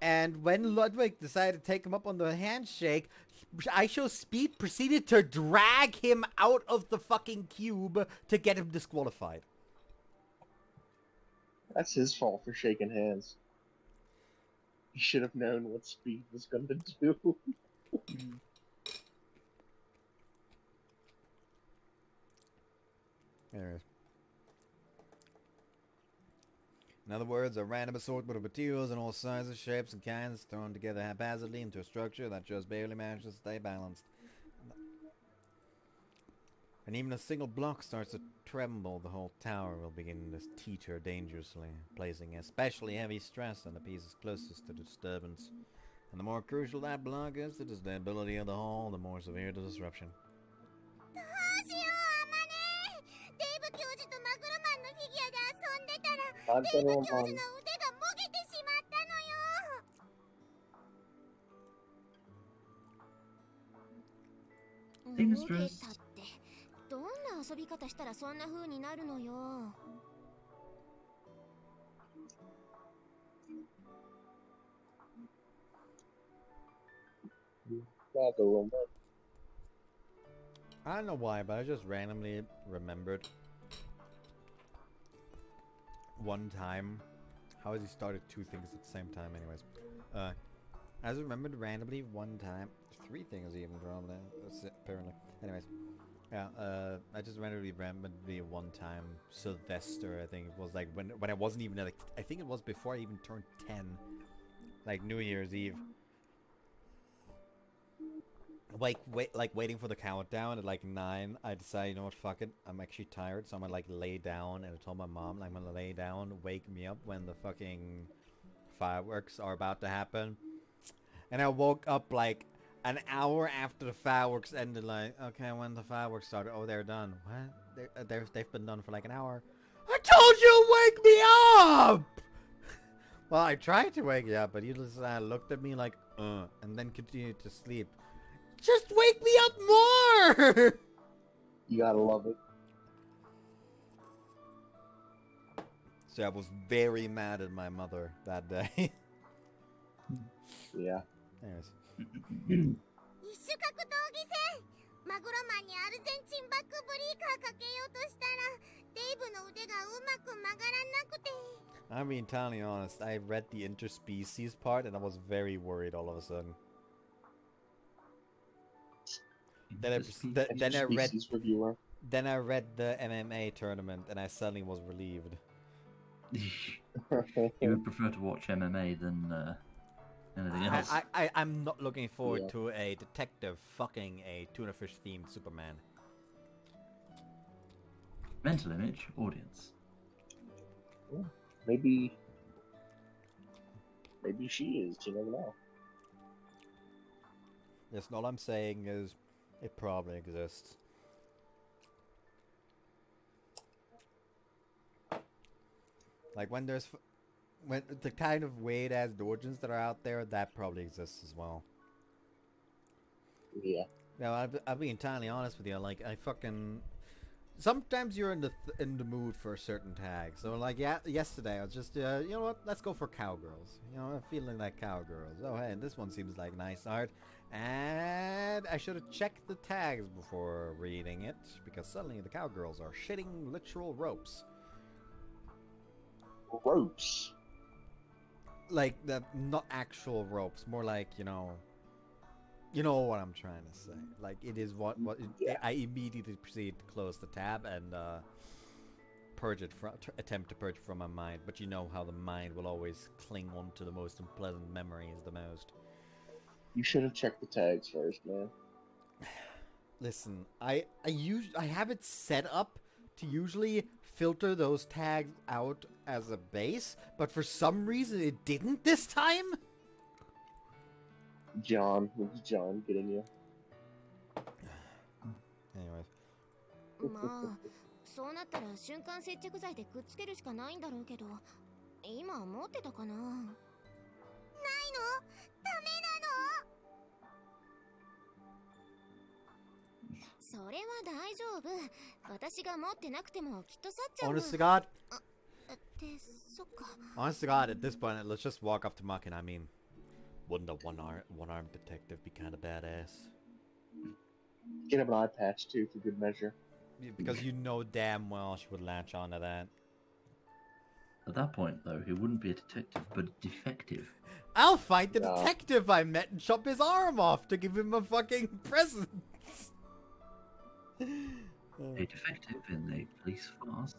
And when Ludwig decided to take him up on the handshake, I Show Speed proceeded to drag him out of the fucking cube to get him disqualified. That's his fault for shaking hands. He should have known what Speed was going to do. Anyways. In other words, a random assortment of materials in all sizes, shapes, and kinds thrown together haphazardly into a structure that just barely manages to stay balanced. And even a single block starts to tremble, the whole tower will begin to teeter dangerously, placing especially heavy stress on the pieces closest to the disturbance. And the more crucial that block is to the stability of the whole, the more severe the disruption. どうしよう、あまね。デイブ教授とマグロマンのフィギュアで遊んでたら、デイブ教授の腕がもげてしまったのよ。もげたって、どんな遊び方したらそんな風になるのよ。I don't know why, but I just randomly remembered one time. How has he started two things at the same time, anyways? I just remembered randomly one time. Three things even from there. That's it, apparently. Anyways. Yeah, I just randomly remembered the one time Sylvester, I think it was like when I wasn't even like, I think it was before I even turned 10. Like New Year's Eve. Like waiting for the countdown at like 9, I decided, you know what, fuck it, I'm actually tired, so I'm gonna like lay down, and I told my mom I'm gonna lay down, wake me up when the fucking fireworks are about to happen. And I woke up like an hour after the fireworks ended, like, okay, when the fireworks started, oh, they're done. What? They've been done for like an hour. I told you to wake me up! Well, I tried to wake you up, but you just looked at me like, and then continued to sleep. Just wake me up more! You gotta love it. So I was very mad at my mother that day. Yeah. Anyways. 一種格闘技戦。マグロマンにアルゼンチンバックブリーカーかけようとしたら、デイブの腕がうまく曲がらなくて。I'm being entirely honest. I read the interspecies part and I was very worried all of a sudden. Then I read the MMA tournament and I suddenly was relieved. You would prefer to watch MMA than anything else. I'm not looking forward to a detective fucking a tuna fish themed Superman. Mental image, audience. Maybe she is. You never know. Yes, all I'm saying is it probably exists. Like when there's when the kind of weird ass origins that are out there, that probably exists as well. Yeah. No, I'll be entirely honest with you. Like I fucking sometimes you're in the mood for a certain tag. So like yesterday I was just you know what? Let's go for cowgirls. You know, I'm feeling like cowgirls. Oh hey, this one seems like nice art. And I should have checked the tags before reading it because suddenly the cowgirls are shitting literal ropes. Ropes. Like not actual ropes, more like you know what I'm trying to say. Like it is Yeah. I immediately proceed to close the tab and attempt to purge it from my mind. But you know how the mind will always cling on to the most unpleasant memories the most. You should have checked the tags first, man. Listen, I have it set up to usually filter those tags out as a base, but for some reason it didn't this time. John, who's John getting you? Anyways. まあそうなったら瞬間接着剤でくっつけるしかないんだろうけど今持ってたかなないの？ダメなの？それは大丈夫。私が持ってなくてもきっと去っちゃう。 Honest to God. ってそっか。 Honest to God, at this point, let's just walk up to Muck and I mean, wouldn't a one-armed detective be kind of badass? Get him an eye patch too, for good measure. Because you know damn well she would latch onto that. At that point, though, he wouldn't be a detective, but a defective. I'll fight the detective I met and chop his arm off to give him a fucking present. A defective in the police force.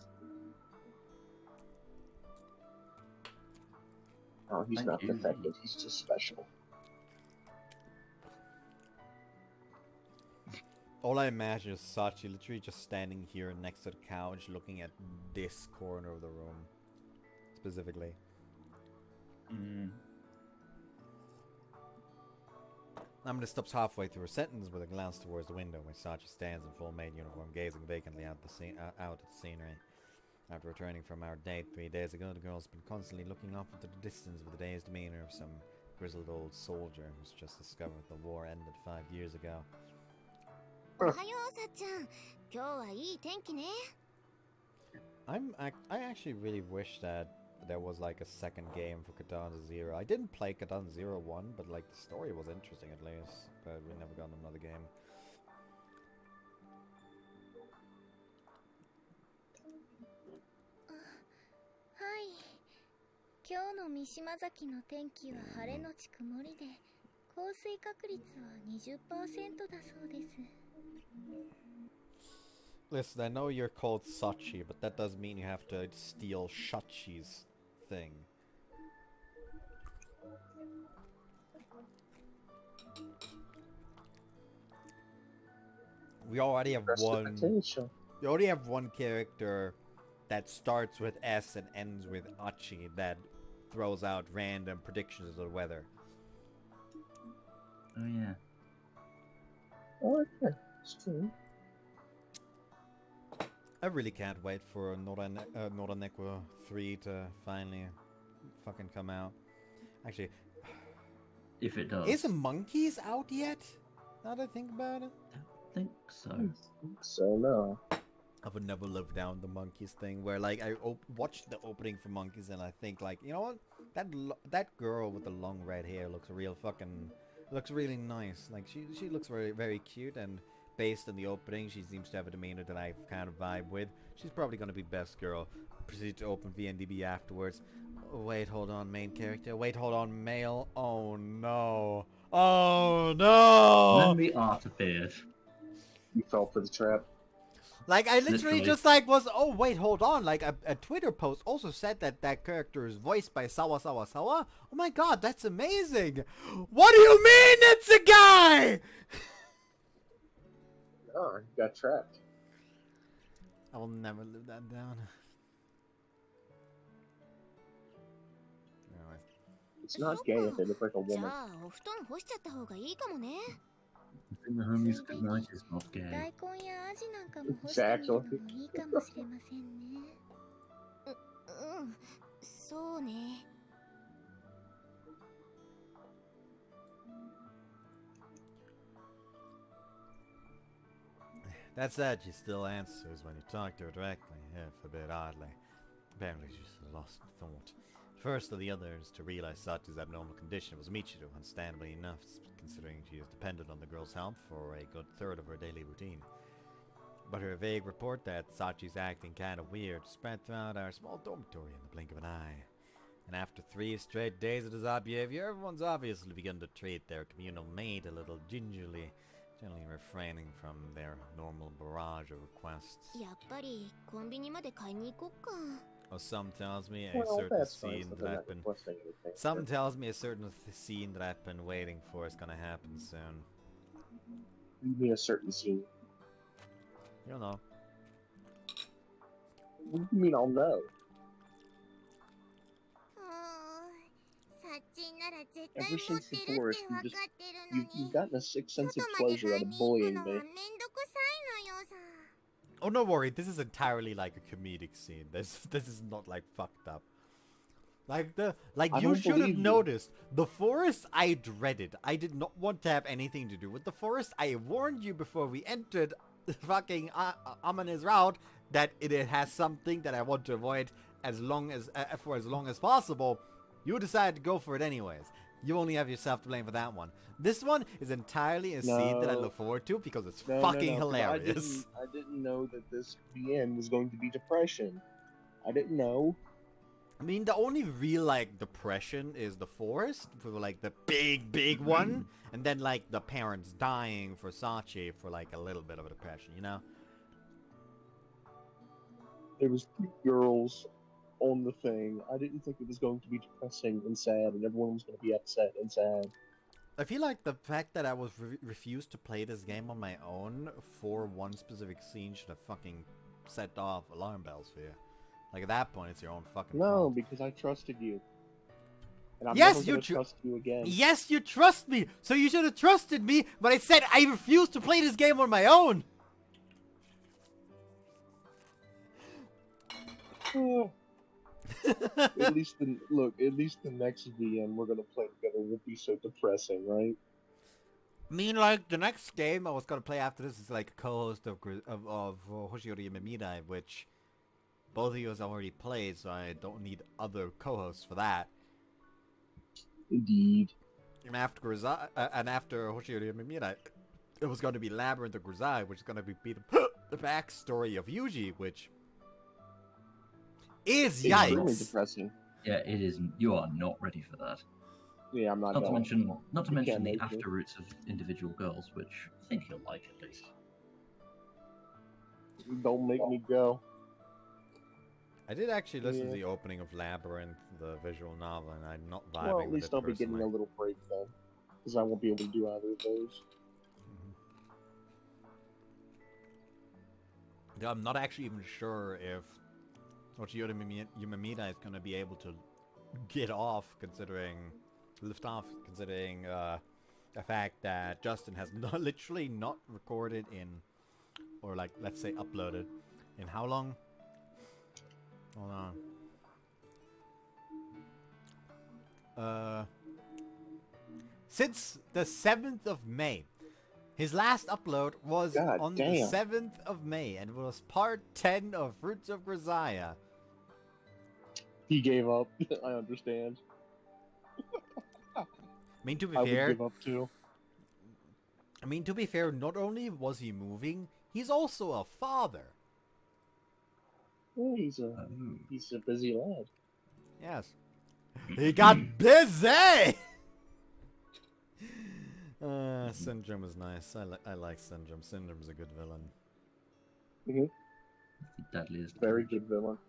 Oh, he's not defective. He's just special. All I imagine is Sachi literally just standing here next to the couch looking at this corner of the room. Specifically. Amanda stops halfway through her sentence with a glance towards the window where Sachi stands in full maid uniform gazing vacantly out at the scenery. After returning from our date 3 days ago, the girl's been constantly looking off into the distance with the dazed demeanor of some grizzled old soldier who's just discovered the war ended 5 years ago. おはようさっちゃん。今日はいい天気ね。 I actually really wish that there was like a second game for Katana Zero. I didn't play Katana Zero 1, but like the story was interesting at least. But we never got another game. はい。今日の三島崎の天気は晴れのち曇りで、降水確率は 20% だそうです。 Listen, I know you're called Sachi, but that doesn't mean you have to steal Shachi's thing. We already have We already have one character that starts with S and ends with Achi that throws out random predictions of the weather. Oh yeah. Oh, okay. It's true. I really can't wait for Noranekwa 3 to finally fucking come out. Actually, if it does. Is Monkeys out yet? Now that I think about it. I think so. So no. I would never live down the Monkeys thing where like I watched the opening for Monkeys and I think like, you know what? That girl with the long red hair looks really nice. Like she looks very, very cute, and based on the opening, she seems to have a demeanor that I kind of vibe with. She's probably going to be best girl. Proceed to open VNDB afterwards. Wait, hold on, main character. Wait, hold on, male. Oh no. Oh no! Then the art appeared. You fell for the trap. Like, I literally just like was, oh wait, hold on. Like, a Twitter post also said that that character is voiced by Sawa. Oh my god, that's amazing. What do you mean it's a guy? Oh, you got trapped. I will never live that down. Anyways. It's not gay if they look like a じゃ woman. あお布団干しちゃった方がいいかもね。 I think the homies good night is not 大 gay. 根やアジなんかも干してみるのもいいかもしれませんね。そうね。That said, she still answers when you talk to her directly, if a bit oddly. Apparently she's lost thought. First of the others to realize Sachi's abnormal condition was Michiru, understandably enough, considering she is dependent on the girl's help for a good third of her daily routine. But her vague report that Sachi's acting kinda weird spread throughout our small dormitory in the blink of an eye. And after 3 straight days of this odd behavior, everyone's obviously begun to treat their communal mate a little gingerly, generally refraining from their normal barrage of requests. やっぱりコンビニまで買いに行こっか。 Or some tells me a Well, certain that's nice scene that that they're I've not been... requesting anything. Some tells me a certain scene that I've been waiting for is gonna happen soon. Give me a certain scene. You don't know. What do you mean I'll know? サッチンなら絶 Ever 対持っ since て the るって forest, 分か you って just るの you've に gotten a sixth sense 外 of まで pleasure 買 out い of に行く bullying のは me. めんどくさいのよさ。 Oh, don't worry. This is entirely like a comedic scene. This is not like fucked up. Like I you don't should have believe you. noticed. The forest I dreaded. I did not want to have anything to do with the forest. I warned you before we entered the fucking ominous route that it has something that I want to avoid for as long as possible. You decided to go for it anyways. You only have yourself to blame for that one. This one is entirely a scene that I look forward to because it's fucking hilarious. I didn't know that the end was going to be depression. I didn't know. I mean, the only real, like, depression is the forest, for, like, the big one, and then, like, the parents dying for Sachi for, like, a little bit of a depression, you know? There was 3 girls on the thing. I didn't think it was going to be depressing and sad, and everyone was going to be upset and sad. I feel like the fact that I was refused to play this game on my own for one specific scene should have fucking set off alarm bells for you. Like, at that point, it's your own fucking No, fault. because I trusted you. And I'm Yes, never going to trust you again. Yes, you trust me! So you should have trusted me, but I said I refused to play this game on my own! At least the next VM we're gonna play together won't be so depressing, right? I mean, like, the next game I was gonna play after this is, like, a co-host of Hoshiori Mimidai, which both of you has already played, so I don't need other co-hosts for that. Indeed. And after Hoshiori Mimidai, it was going to be Labyrinth of Grisaia, which is going to be the backstory of Yuuji, which is It's yikes. really depressing. Yeah, it is. You are not ready for that. Yeah, I'm not. Not to going. mention You can't the make me. after roots of individual girls, which I think you'll like at least. Don't make me go. I did actually listen to Yeah. the opening of Labyrinth, the visual novel, and I'm not vibing Well, at with least it I'll be getting personally. a little break then, because I won't be able to do either of those. Yeah, I'm not actually even sure if Hoshiori Mimidai is going to be able to lift off, considering the fact that Justin has literally not recorded in, or like, let's say uploaded, in how long? Hold on. Since the 7th of May. His last upload was God on damn. the 7th of May, and it was part 10 of Fruits of Grisaia. He gave up. I understand. I mean, to be I would fair, give up too. not only was he moving, he's also a father. Well, he's a busy lad. Yes. He got busy! Syndrome is nice. I like Syndrome. Syndrome's a good villain. Mm-hmm. The deadliest. Very good villain.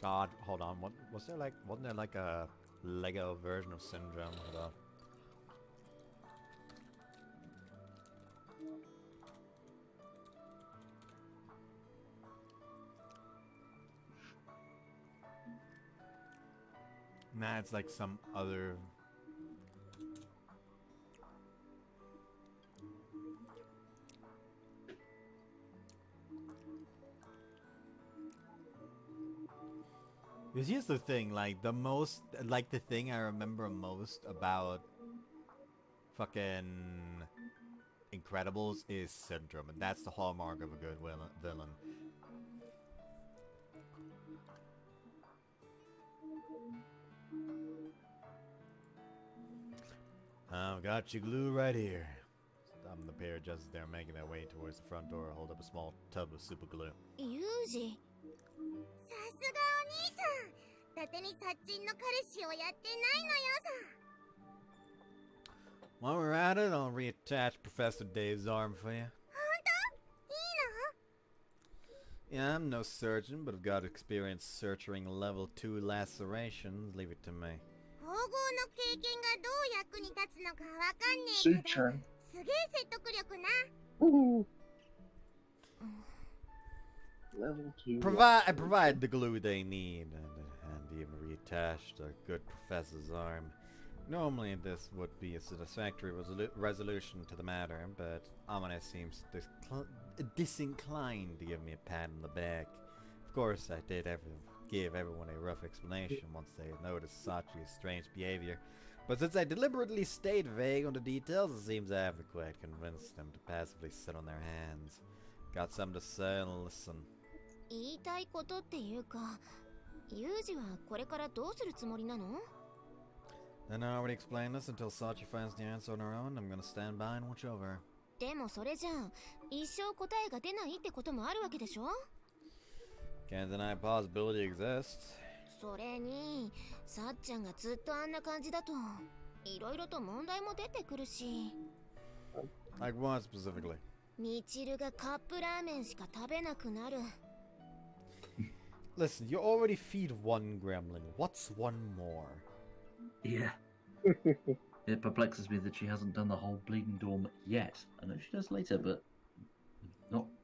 God, hold on. Wasn't there like a Lego version of Syndrome? Hold on. Nah, it's like some other... Because here's the thing, like, the thing I remember most about fucking Incredibles is syndrome, and that's the hallmark of a good villain. I've got your glue right here. Stopping the pair just as they're making their way towards the front door. Hold up a small tub of super glue. Yuuji. さすがお兄ちゃん。伊達に殺人の彼氏をやってないのよさ。While we're at it, I'll reattach Professor Dave's arm for you. 本当？いいの？ Yeah, I'm no surgeon, but I've got experience suturing level 2 lacerations. Leave it to me. 縫合の経験がどう役に立つのかわかんねえけど、すげえ説得力な。Level 2. I provide the glue they need, and even reattached a good professor's arm. Normally this would be a satisfactory resolution to the matter, but Amane seems disinclined to give me a pat on the back. Of course, I did give everyone a rough explanation once they noticed Sachi's strange behavior, but since I deliberately stayed vague on the details, it seems I haven't quite convinced them to passively sit on their hands. Got something to say and listen. 言いたいことっていうか、ユージはこれからどうするつもりなの？ And I already explained this. Until Sachi finds the answer on her own, I'm gonna stand by and watch over her. でもそれじゃあ、一生答えが出ないってこともあるわけでしょ？ Can't deny possibility exists. それに、さっちゃんがずっとあんな感じだと、いろいろと問題も出てくるし。Like what specifically? みちるがカップラーメンしか食べなくなる。Listen, you already feed one gremlin. What's one more? Yeah. It perplexes me that she hasn't done the whole bleeding dorm yet. I know she does later, but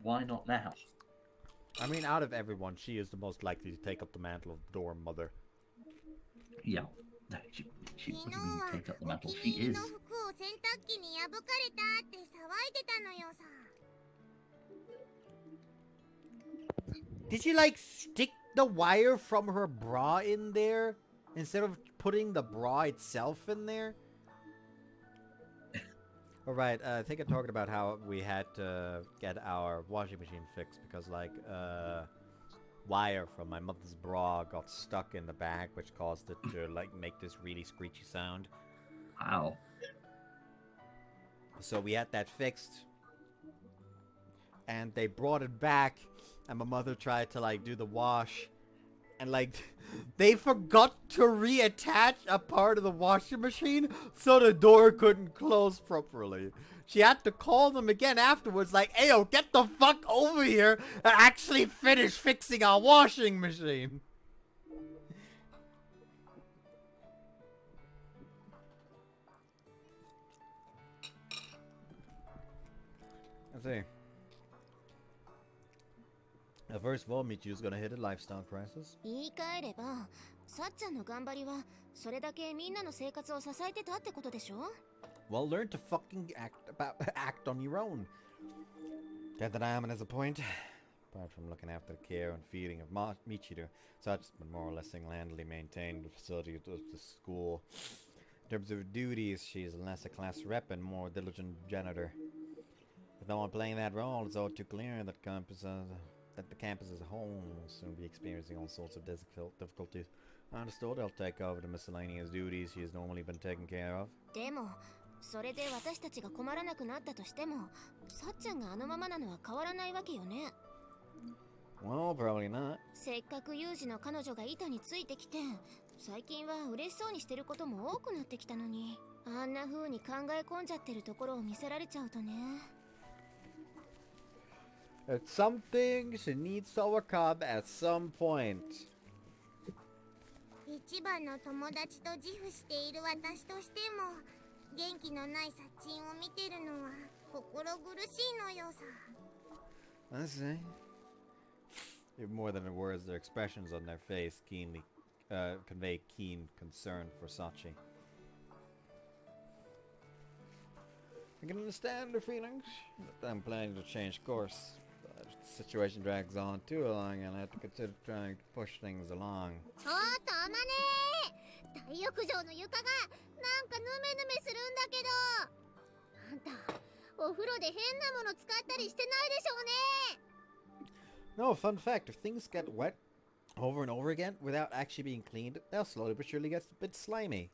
why not now? I mean, out of everyone, she is the most likely to take up the mantle of dorm mother. Yeah. No, she wouldn't even take up the mantle. She is. Did she, like, stick the wire from her bra in there instead of putting the bra itself in there? Alright, I think I talked about how we had to get our washing machine fixed because, like, wire from my mother's bra got stuck in the bag, which caused it to, like, make this really screechy sound. Wow. So we had that fixed. And they brought it back, and my mother tried to, like, do the wash. And, like, they forgot to reattach a part of the washing machine, so the door couldn't close properly. She had to call them again afterwards, like, "Ayo, get the fuck over here and actually finish fixing our washing machine." Let's see. First of all, Michiru's gonna hit a lifestyle crisis. 言い換えれば、さっちゃんの頑張りはそれだけみんなの生活を支えてたってことでしょ？ Well, learn to fucking act on your own. Can't deny him as a point. Apart from looking after the care and feeding of Michiru, Sachi's been more or less single-handedly maintained the facility of the school. In terms of her duties, she is less a class rep and more diligent janitor. With no one playing that role, it's all too clear that the campus as a whole will soon be experiencing all sorts of difficulties. I understood they'll take over the miscellaneous duties she has normally been taken care of. でも、それで私たちが困らなくなったとしても、さっちゃんがあのままなのは変わらないわけよね。Well, probably not. せっかくユージの彼女が板についてきて、最近は嬉しそうにしてることも多くなってきたのに、あんな風に考え込んじゃってるところを見せられちゃうとね。It's something she needs to overcome at some point. 一番の友達と自負している私としても、元気のない殺人を見てるのは心苦しいのよさ。I see. Even more than the words, their expressions on their face keenly convey keen concern for Sachi. I can understand their feelings, but I'm planning to change course. The situation drags on too long, and I have to consider trying to push things along. ちょっとあまねー、大浴場の床がなんかヌメヌメするんだけど、あんたお風呂で変なもの使ったりしてないでしょうね。 No, fun fact, if things get wet over and over again without actually being cleaned, they'll slowly but surely get a bit slimy.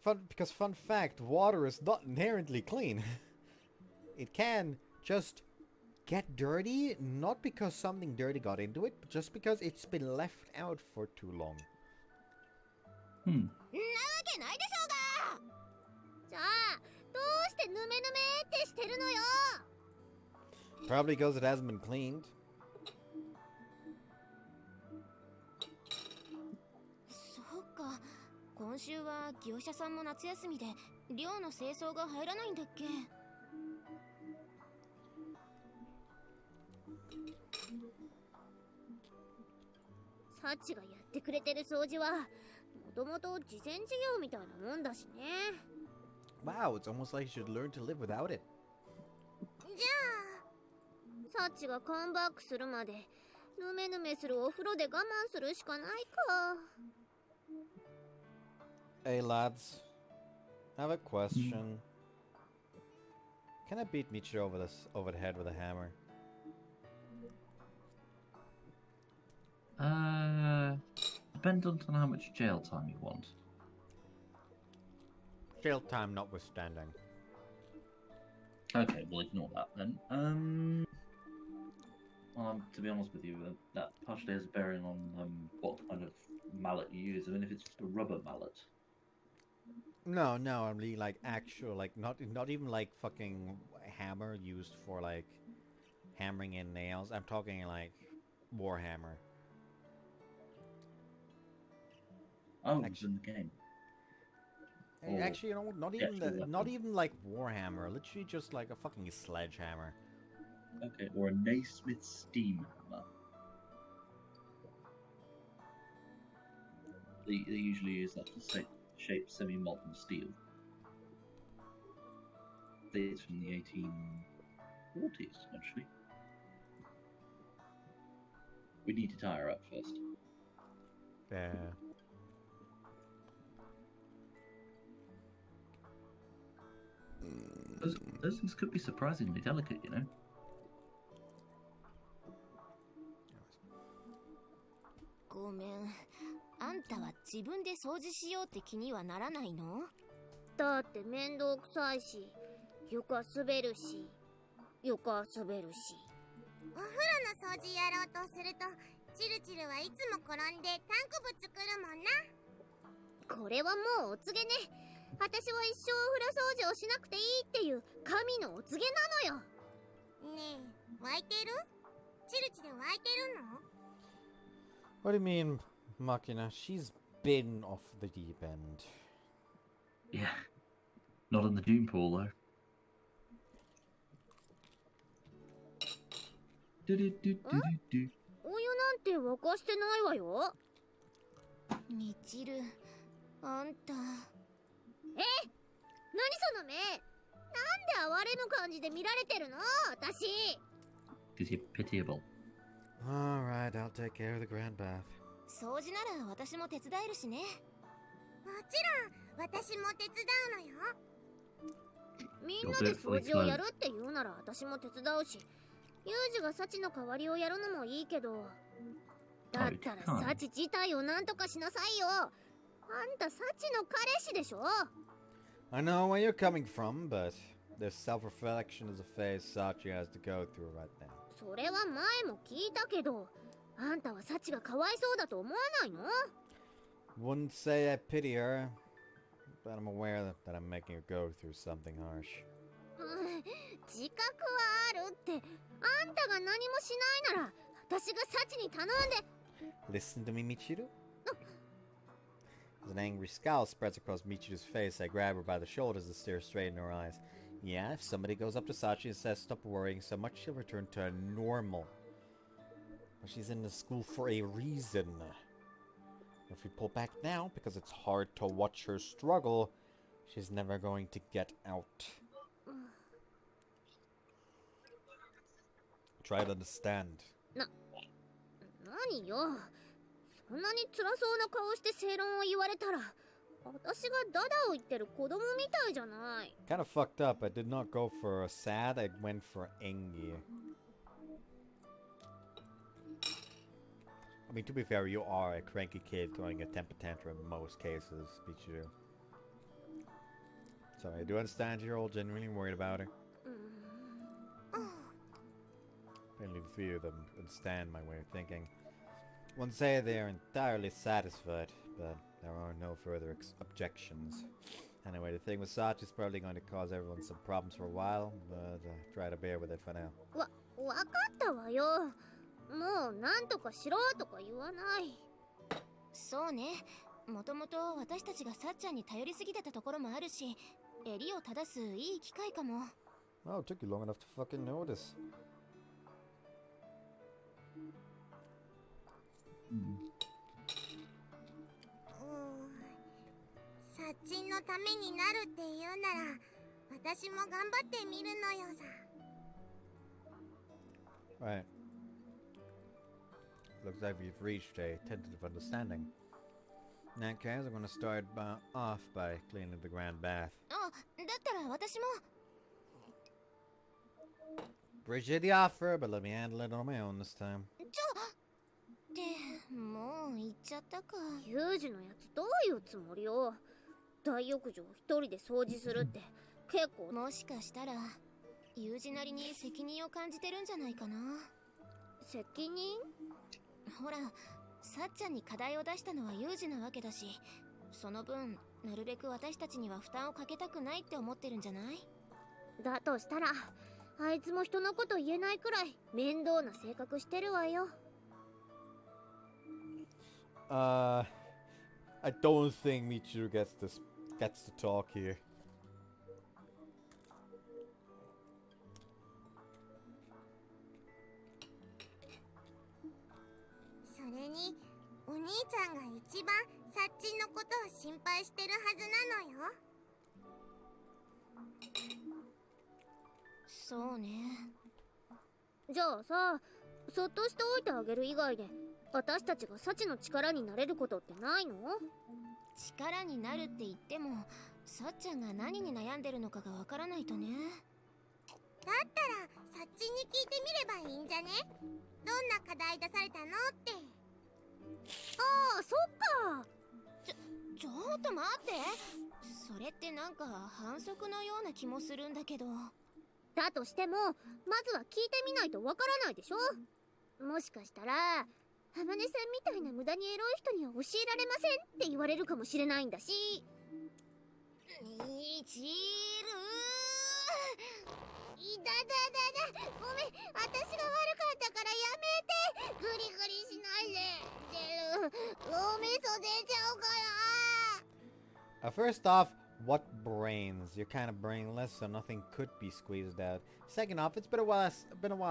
Fun fact, water is not inherently clean. It can just get dirty, not because something dirty got into it, but just because it's been left out for too long. なわけないでしょうが。じゃあどうしてヌメヌメってしてるのよ。 Probably because it hasn't been cleaned. そうか、今週は業者さんも夏休みで寮の清掃が入らないんだっけ。サチがやってくれてる掃除はもともと慈善事業みたいなもんだしね。 Wow, it's almost like you should learn to live without it. じゃあサチがカムバックするまでヌメヌメするお風呂で我慢するしかないか。 Hey lads, I have a question. Can I beat Michiru over the head with a hammer? Dependent on how much jail time you want. Jail time notwithstanding. Okay, we'll ignore that then. To be honest with you, that partially has a bearing on what kind of mallet you use. I mean, if it's just a rubber mallet. No, I mean like actual, like not even like fucking hammer used for like hammering in nails. I'm talking like Warhammer. Oh, it's in the game. Actually, you know, not even like Warhammer. Literally just like a fucking sledgehammer. Okay, or a Naismith steam hammer. They usually use that to shape semi-molten steel. It's from the 1840s, actually. We need to tie her up first. Yeah. Those things could be surprisingly delicate, you know. ごめん、あんたは自分で掃除しようって気にはならないの？だって面倒くさいし、床滑るし、床滑るし。お風呂の掃除やろうとすると、チルチルはいつも転んでタンクぶ作るもんな。これはもうお告げね。私は一生お風呂掃除をしなくていいっていう神のお告げなのよ。ねえ、湧いてる？チルチル湧いてるの？ What do you mean, Makina? She's been off the deep end. Yeah. Not in the Doom pool, though. Do-do-do-do-do-do. お湯なんて沸かしてないわよ。みちる、あんた。何その目。なんで哀れむ感じで見られてるの私。 Because you're pitiable. Alright, I'll take care of the grand bath. 掃除なら私も手伝えるしね。もちろん私も手伝うのよ。みんなで掃除をやるって言うなら私も手伝うし、ユージがサチの代わりをやるのもいいけど、だったらサチ自体をなんとかしなさいよ。あんたサチの彼氏でしょ。 I know where you're coming from, but this self-reflection is a phase Sachi has to go through right now. それは前も聞いたけど、あんたはサチがかわいそうだと思わないの？ Wouldn't say I pity her, but I'm aware that I'm making her go through something harsh. 自覚はあるって。あんたが何もしないなら私がサチに頼んで。 Listen to me, Michiru. As an angry scowl spreads across Michiru's face, I grab her by the shoulders and stare straight in her eyes. Yeah, if somebody goes up to Sachi and says stop worrying so much, she'll return to normal. But she's in the school for a reason. If we pull back now, because it's hard to watch her struggle, she's never going to get out. Try to understand. 何よ。そんなに辛そうな顔して正論を言われたら、私がダダを言ってる子供みたいじゃない。Kind of fucked up. I did not go for a sad, I went for engi. I mean, to be fair, you are a cranky kid throwing a temper tantrum in most cases, Pichu. So I do understand you're all genuinely worried about her. Apparently the three of them understand my way of thinking. Won't say they are entirely satisfied, but there are no further objections. Anyway, the thing with Sachi is probably going to cause everyone some problems for a while, but try to bear with it for now. わかったわよ。もうなんとかしろとか言わない。そうね。もともと私たちがさっちゃんに頼りすぎてたところもあるし、襟を正すいい機会かも。Oh, it took you long enough to fucking notice. サッチンのためになるって言うなら、私も頑張ってみるのよさ。Right. Looks like we've reached a tentative understanding. In that case, I'm going to start off by cleaning the grand bath. あ、だったら私も。Appreciate the offer, but let me handle it on my own this time. ってもう行っちゃったか。ユージのやつどういうつもりよ。大浴場一人で掃除するって結構。もしかしたらユージなりに責任を感じてるんじゃないかな。責任？ほら、さっちゃんに課題を出したのはユージなわけだし、その分なるべく私たちには負担をかけたくないって思ってるんじゃない？だとしたらあいつも人のこと言えないくらい面倒な性格してるわよ。I don't think Michiru gets to talk here. それにお兄ちゃんが一番サッチンのことを心配してるはずなのよ。そうね。じゃあさ、そっとしておいてあげる以外で私たちがサチの力になれることってないの？力になるって言ってもサッちゃんが何に悩んでるのかがわからないとね。だったらサッチに聞いてみればいいんじゃね？どんな課題出されたのって。ああ、そっか。ちょっと待って。それってなんか反則のような気もするんだけど。だとしてもまずは聞いてみないとわからないでしょ。もしかしたら浜根さんみたいな無駄にエロい人には教えられませんって言われるかもしれないんだし。みちるいだだだだ、ごめん、私が悪かったからやめて。グリグリしないで。脳みそ出ちゃうから。First off, what brains? You're kind of brainless, so nothing could be squeezed out. Second off, it's been a while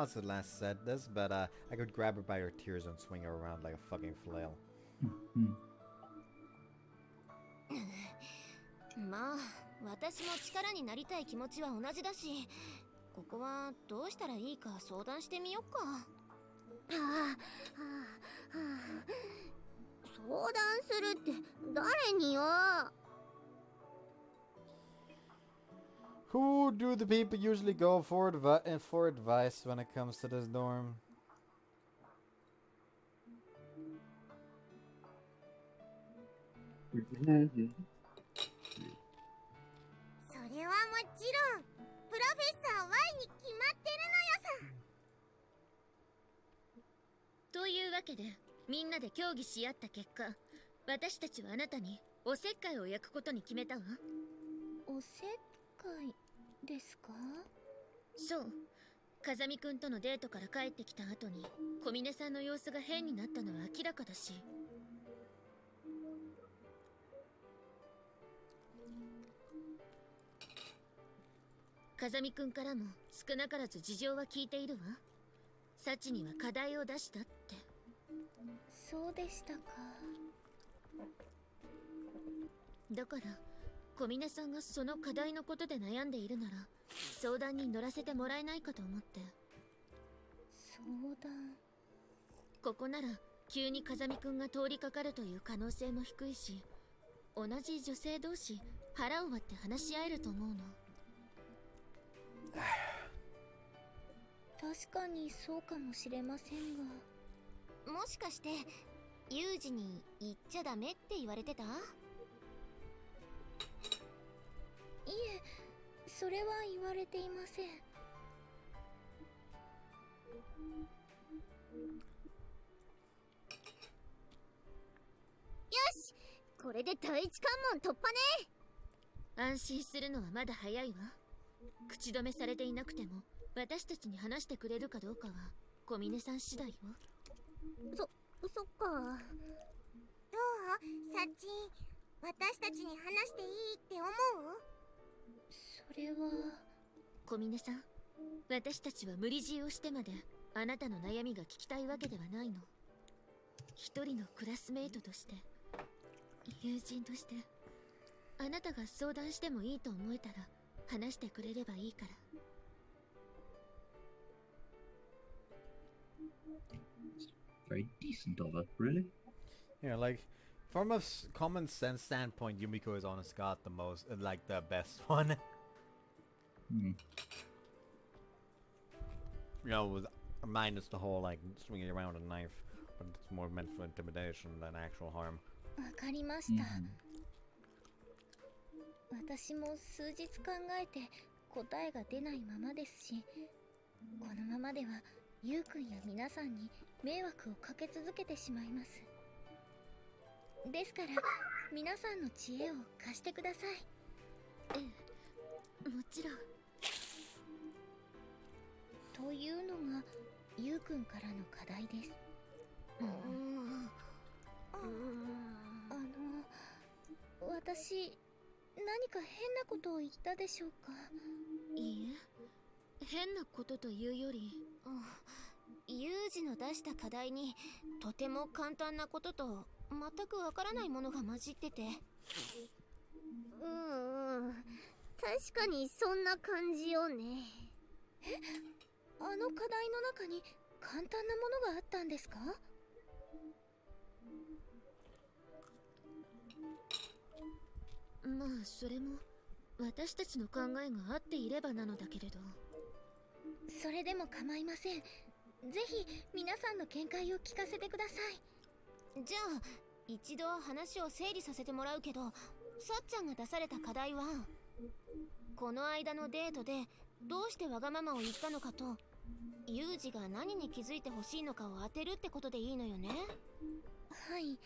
since I last said this, but I could grab her by her tears and swing her around like a fucking flail. まあ、私も力になりたい気持ちは同じだし、ここはどうしたらいいか相談してみよっか。相談するって誰によ。Who do the people usually go for advice when it comes to this dorm? それはもちろんプロフェッサー Y に決まってるのよさ。というわけでみんなで協議し合った結果、私たちはあなたにおせっかいを焼くことに決めたわ。おせっかいですか？そう。風見くんとのデートから帰ってきた後に小峰さんの様子が変になったのは明らかだし。風見くんからも少なからず事情は聞いているわ。サチには課題を出したって。そうでしたか。だから小峰さんがその課題のことで悩んでいるなら相談に乗らせてもらえないかと思って。相談？ここなら急に風見くんが通りかかるという可能性も低いし、同じ女性同士腹を割って話し合えると思うの。確かにそうかもしれませんが。もしかしてユージに言っちゃダメって言われてた？いえ、それは言われていません。よし、これで第一関門突破ね。安心するのはまだ早いわ。口止めされていなくても私たちに話してくれるかどうかは小峰さん次第よ。そっか。どうサチ、私たちに話していいって思う？それは。小峰さん、私たちは無理強いをしてまであなたの悩みが聞きたいわけではないの。一人のクラスメイトとして、友人として、あなたが相談してもいいと思えたら話してくれればいいから。Very decent of her, really. Yeah, like from a common sense standpoint, Yumiko is honest God the most, like the best one. Hmm. You know, with minus the whole like swinging around a knife, but it's more meant for intimidation than actual harm. わかりました。私も数日考えて答えが出ないままですし、このままではゆうくんや皆さんに迷惑をかけ続けてしまいます。ですから皆さんの知恵を貸してください。ええ、もちろん。というのがゆうくんからの課題です。私何か変なことを言ったでしょうか？いいえ、変なことというより、ユージの出した課題にとても簡単なことと全くわからないものが混じってて。確かにそんな感じよね。あの課題の中に簡単なものがあったんですか？まあそれも私たちの考えが合っていればなのだけれど。それでも構いません。ぜひ皆さんの見解を聞かせてください。じゃあ一度話を整理させてもらうけど、さっちゃんが出された課題はこの間のデートでどうしてわがままを言ったのかと、ユージが何に気づいてほしいのかを当てるってことでいいのよね。はい、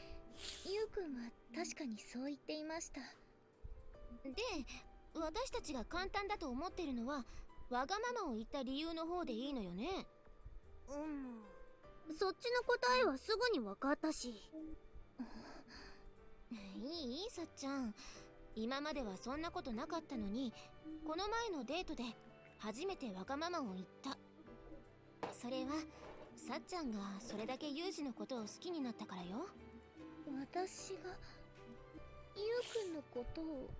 ゆうくんは確かにそう言っていました。で、私たちが簡単だと思ってるのはわがままを言った理由の方でいいのよね。そっちの答えはすぐに分かったし。いいさっちゃん、今まではそんなことなかったのに、この前のデートで初めてわがままを言った。それはさっちゃんがそれだけユージのことを好きになったからよ。私がゆうくんのことを好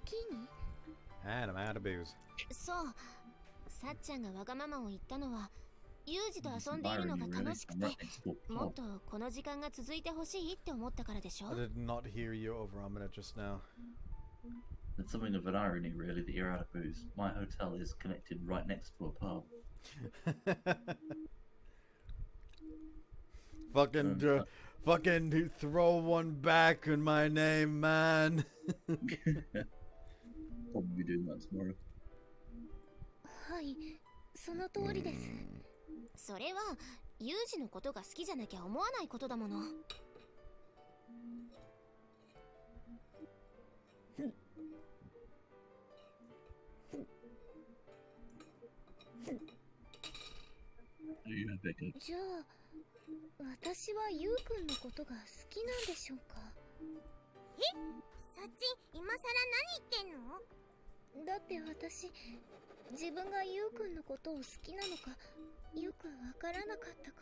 きに？そう、さっちゃんがわがままを言ったのはユージと遊んでいるのが楽しくて、もっとこの時間が続いてほしいって思ったからでしょ。 I did not hear you over Amina just now. It's something of an irony, really, that you're out of booze. My hotel is connected right next to a pub. Fucking throw one back in my name, man. Probably doing that tomorrow. はい、その通りです。それはユージのことが好きじゃなきゃ思わないことだもの。じゃあ私はゆうくんのことが好きなんでしょうか？サチ、今さら何言ってんの？だって私、自分がゆうくんのことを好きなのかよくわからなかったか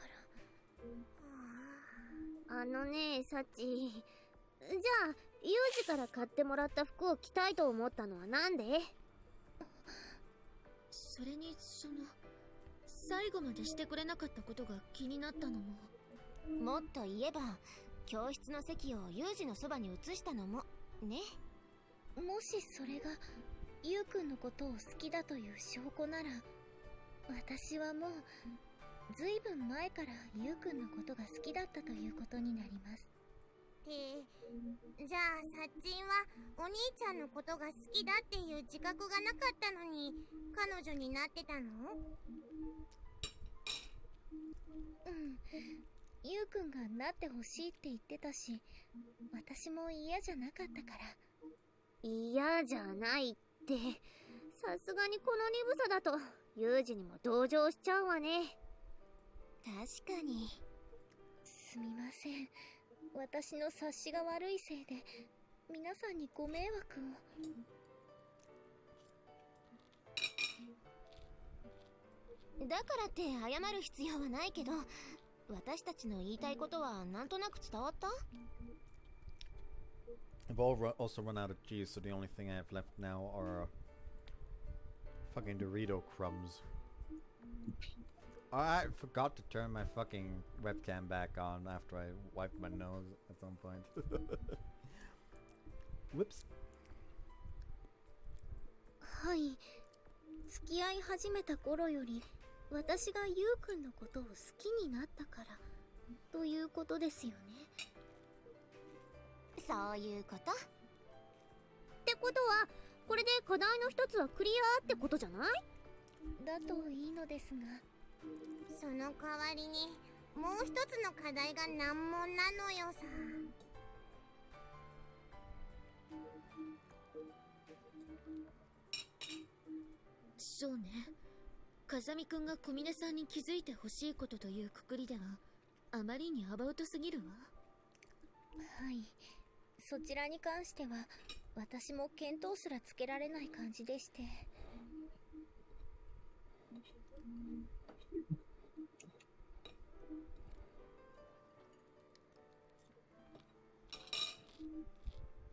ら。あのね、サチ、じゃあユージから買ってもらった服を着たいと思ったのはなんで？それに最後までしてくれなかったことが気になったのも。もっと言えば教室の席をユージのそばに移したのも。ね。もしそれがゆうくんのことを好きだという証拠なら、私はもうずいぶん前からゆうくんのことが好きだったということになります。じゃあサッチンはお兄ちゃんのことが好きだっていう自覚がなかったのに彼女になってたの？うん、ゆうくんがなってほしいって言ってたし、私も嫌じゃなかったから。嫌じゃないって、さすがにこの鈍さだとユージにも同情しちゃうわね。確かに。すみません、私の察しが悪いせいで皆さんにご迷惑を。だからって謝る必要はないけど、私たちの言いたいことはなんとなく伝わった？ I've also run out of cheese, so the only thing I have left now are fucking Dorito crumbs. I forgot to turn my fucking webcam back on after I wiped my nose at some point. Whoops. はい、付き合い始めた頃より私がゆうくんのことを好きになったからということですよね。そういうこと。ってことはこれで課題の一つはクリアってことじゃない？だといいのですが。その代わりにもう一つの課題が難問なのよさ。そうね。風見くんが小峰さんに気づいてほしいことというくくりではあまりにアバウトすぎるわ。はい、そちらに関しては私も見当すらつけられない感じでして。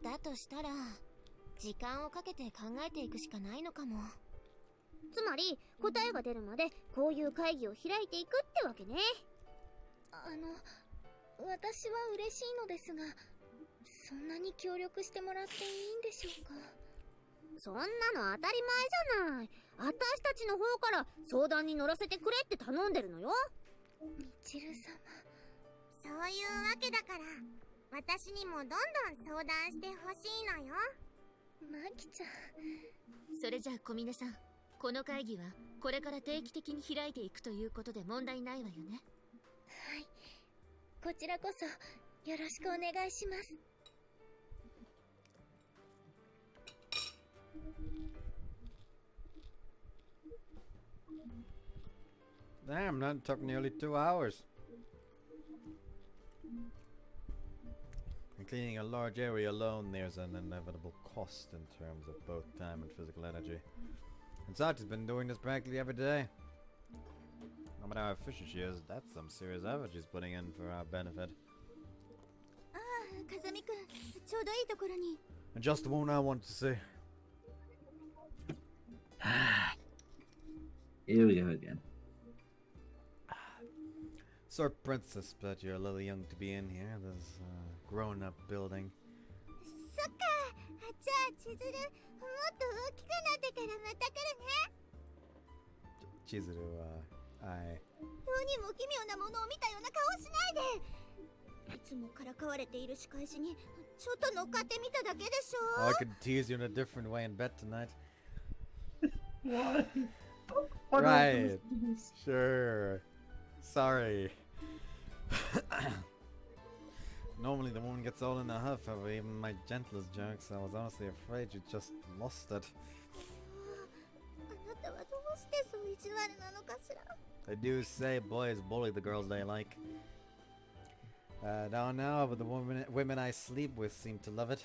だとしたら時間をかけて考えていくしかないのかも。つまり答えが出るまでこういう会議を開いていくってわけね。私は嬉しいのですが、そんなに協力してもらっていいんでしょうか？そんなの当たり前じゃない。私たちの方から相談に乗らせてくれって頼んでるのよ。みちる様。そういうわけだから私にもどんどん相談してほしいのよ。マキちゃん。それじゃあ小峰さん、この会議はこれから定期的に開いていくということで問題ないわよね？はい、こちらこそよろしくお願いします。Damn, that took nearly 2 hours. And cleaning a large area alone, there's an inevitable cost in terms of both time and physical energy. And Sachi's been doing this practically every day. No matter how efficient she is, that's some serious effort she's putting in for our benefit. ああ、風見くん、ちょうどいいところに。And just the one I wanted to say. Here we go again. Sir Princess, but you're a little young to be in here. This grown-up building. そっか。じゃあ千鶴、もっと大きくなってからまた来るね。Chizuru, I... 世にも奇妙なものを見たような顔しないで。いつもからかわれている仕返しにちょっと乗っかってみただけでしょ。I could tease you in a different way in bed tonight. Why? Right. Sure. Sorry. Normally the woman gets all in a huff over even my gentlest jokes. I was honestly afraid you just lost it. あなたはどうしてそう意地悪なのかしら。 They do say boys bully the girls they like. Now, but the women I sleep with seem to love it.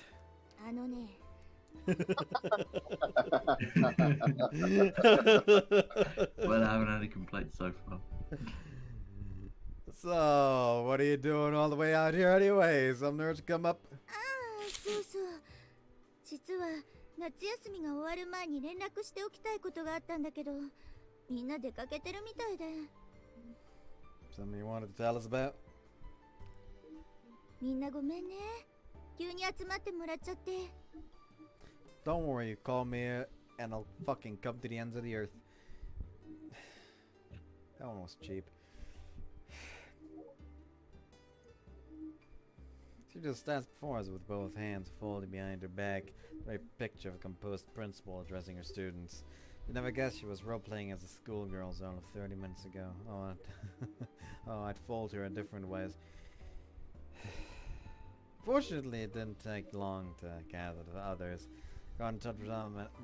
あのね。Well, I haven't had any complaints so far. So, what are you doing all the way out here anyway? Some nerds come up? ああ、そうそう。実は夏休みが終わる前に連絡しておきたいことがあったんだけど、みんな出かけてるみたいで。Something you wanted to tell us about? みんなごめんね。急に集まってもらっちゃって。 Don't worry, you call me and I'll fucking come to the ends of the earth. That one was cheap. She just stands before us with both hands folded behind her back, a very picture of a composed principal addressing her students. You'd never guess she was role-playing as a schoolgirl as only 30 minutes ago. Oh, I'd fooled her in different ways. Fortunately, it didn't take long to gather the others. Got in touch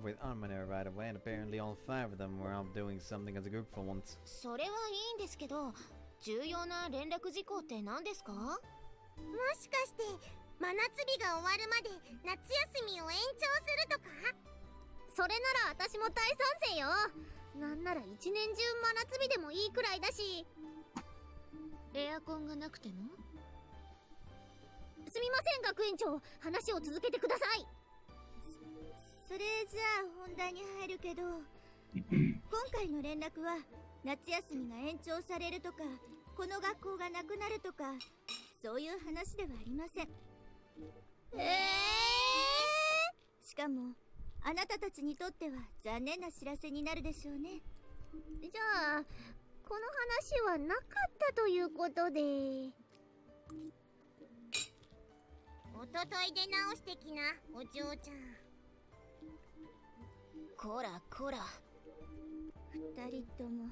with Arminer right away, and apparently all 5 of them were out doing something as a group for once. それはいいんですけど、重要な連絡事項って何ですか？もしかして真夏日が終わるまで夏休みを延長するとか？それなら私も大賛成よ。なんなら一年中真夏日でもいいくらいだし。エアコンがなくても？すみません学園長、話を続けてください。それじゃあ本題に入るけど今回の連絡は夏休みが延長されるとかこの学校がなくなるとかそういう話ではありません。しかもあなたたちにとっては残念な知らせになるでしょうね。じゃあこの話はなかったということで。おとといで直してきなお嬢ちゃん。こらこら。2人とも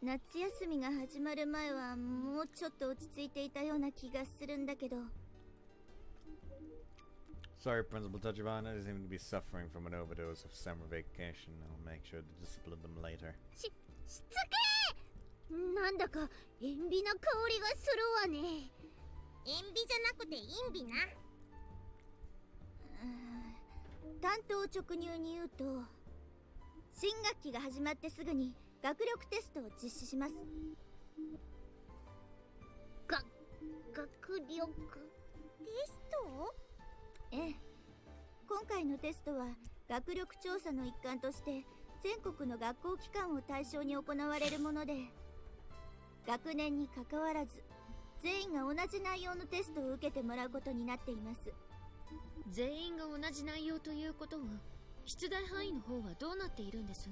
夏休みが始まる前はもうちょっと落ち着いていたような気がするんだけど。 Sorry, Principal Tachibana. They seem to be suffering from an overdose of summer vacation. I'll make sure to discipline them later. しつけー。なんだか塩ビな香りがするわね。塩ビじゃなくて陰ビな。単刀直入に言うと新学期が始まってすぐに学力テストを実施します。学力テスト？ええ。今回のテストは学力調査の一環として全国の学校機関を対象に行われるもので、学年に関わらず全員が同じ内容のテストを受けてもらうことになっています。全員が同じ内容ということは出題範囲の方はどうなっているんです？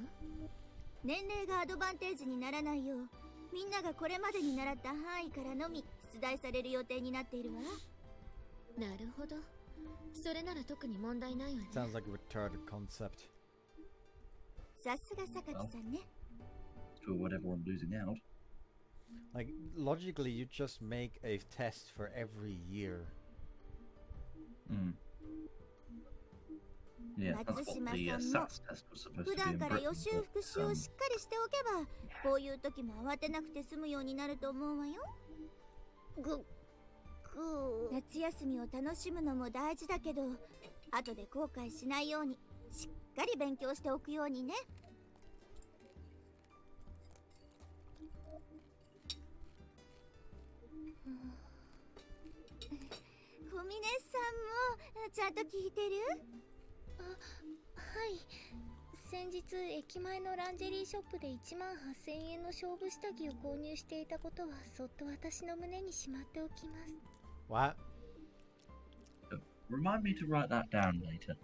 年齢がアドバンテージにならないようみんながこれまでに習った範囲からのみ出題される予定になっているわ。なるほど。それなら特に問題ないわね。 Sounds like a retarded concept. さすが榊さんね。 To avoid everyone losing out. Like, logically, you just make a test for every year. Yeah, that's what the SATS test was supposed to 普 be 段 in から Britain. 予習復習をしっかりしておけばこういう時も慌てなくて済むようになると思うわよ。夏休みを楽しむのも大事だけど後で後悔しないようにしっかり勉強しておくようにね。小峰さんもちゃんと聞いてる？あ、はい。先日駅前のランジェリーショップで1万8000円の勝負下着を購入していたことはそっと私の胸にしまっておきます。 What? Remind me to write that down later.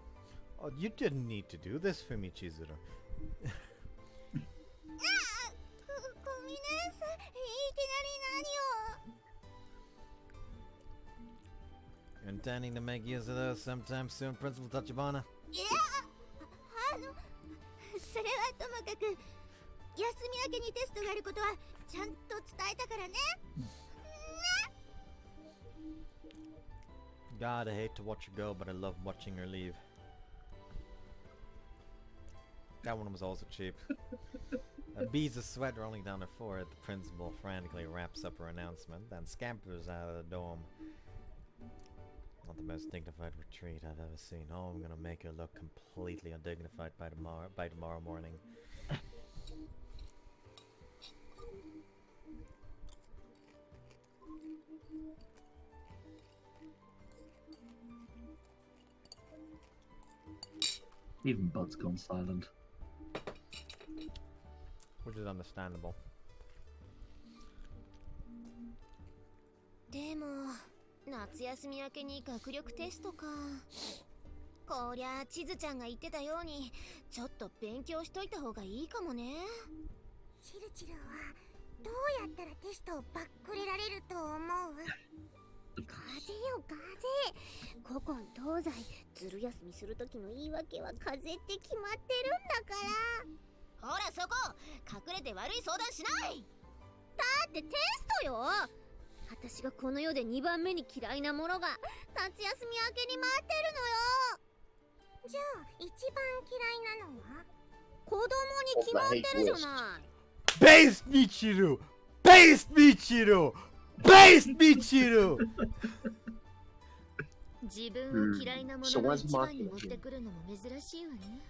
Oh, you didn't need to do this for me, Chizuru. 小峰さん、いきなり何を？ You're intending to make use of those sometime soon, Principal Tachibana? いや、それはともかく休み明けにテストがあることはちゃんと伝えたからね。God, I hate to watch her go, but I love watching her leave. That one was also cheap. Beads of sweat rolling down her forehead, the principal frantically wraps up her announcement, then scampers out of the dorm. Not the most dignified retreat I've ever seen. Oh, I'm gonna make her look completely undignified by tomorrow morning. Even Bud's gone silent. Which is understandable. でも夏休み明けに学力テストか。こりゃ地図ちゃんが言ってたようにちょっと勉強しといた方がいいかもね。チルチルはどうやったらテストをバックれられると思う？風よ風。古今東西ずる休みする時の言い訳は風って決まってるんだから。ほらそこ、隠れて悪い相談しない。だってテストよ。私がこの世で2番目に嫌いなものが夏休み明けに待ってるのよ。じゃあ一番嫌いなのは？子供に決まってるじゃない。Based Michiru! Based Michiru! Based Michiru! 自分を嫌いなものの一番に持ってくるのも珍しいわね。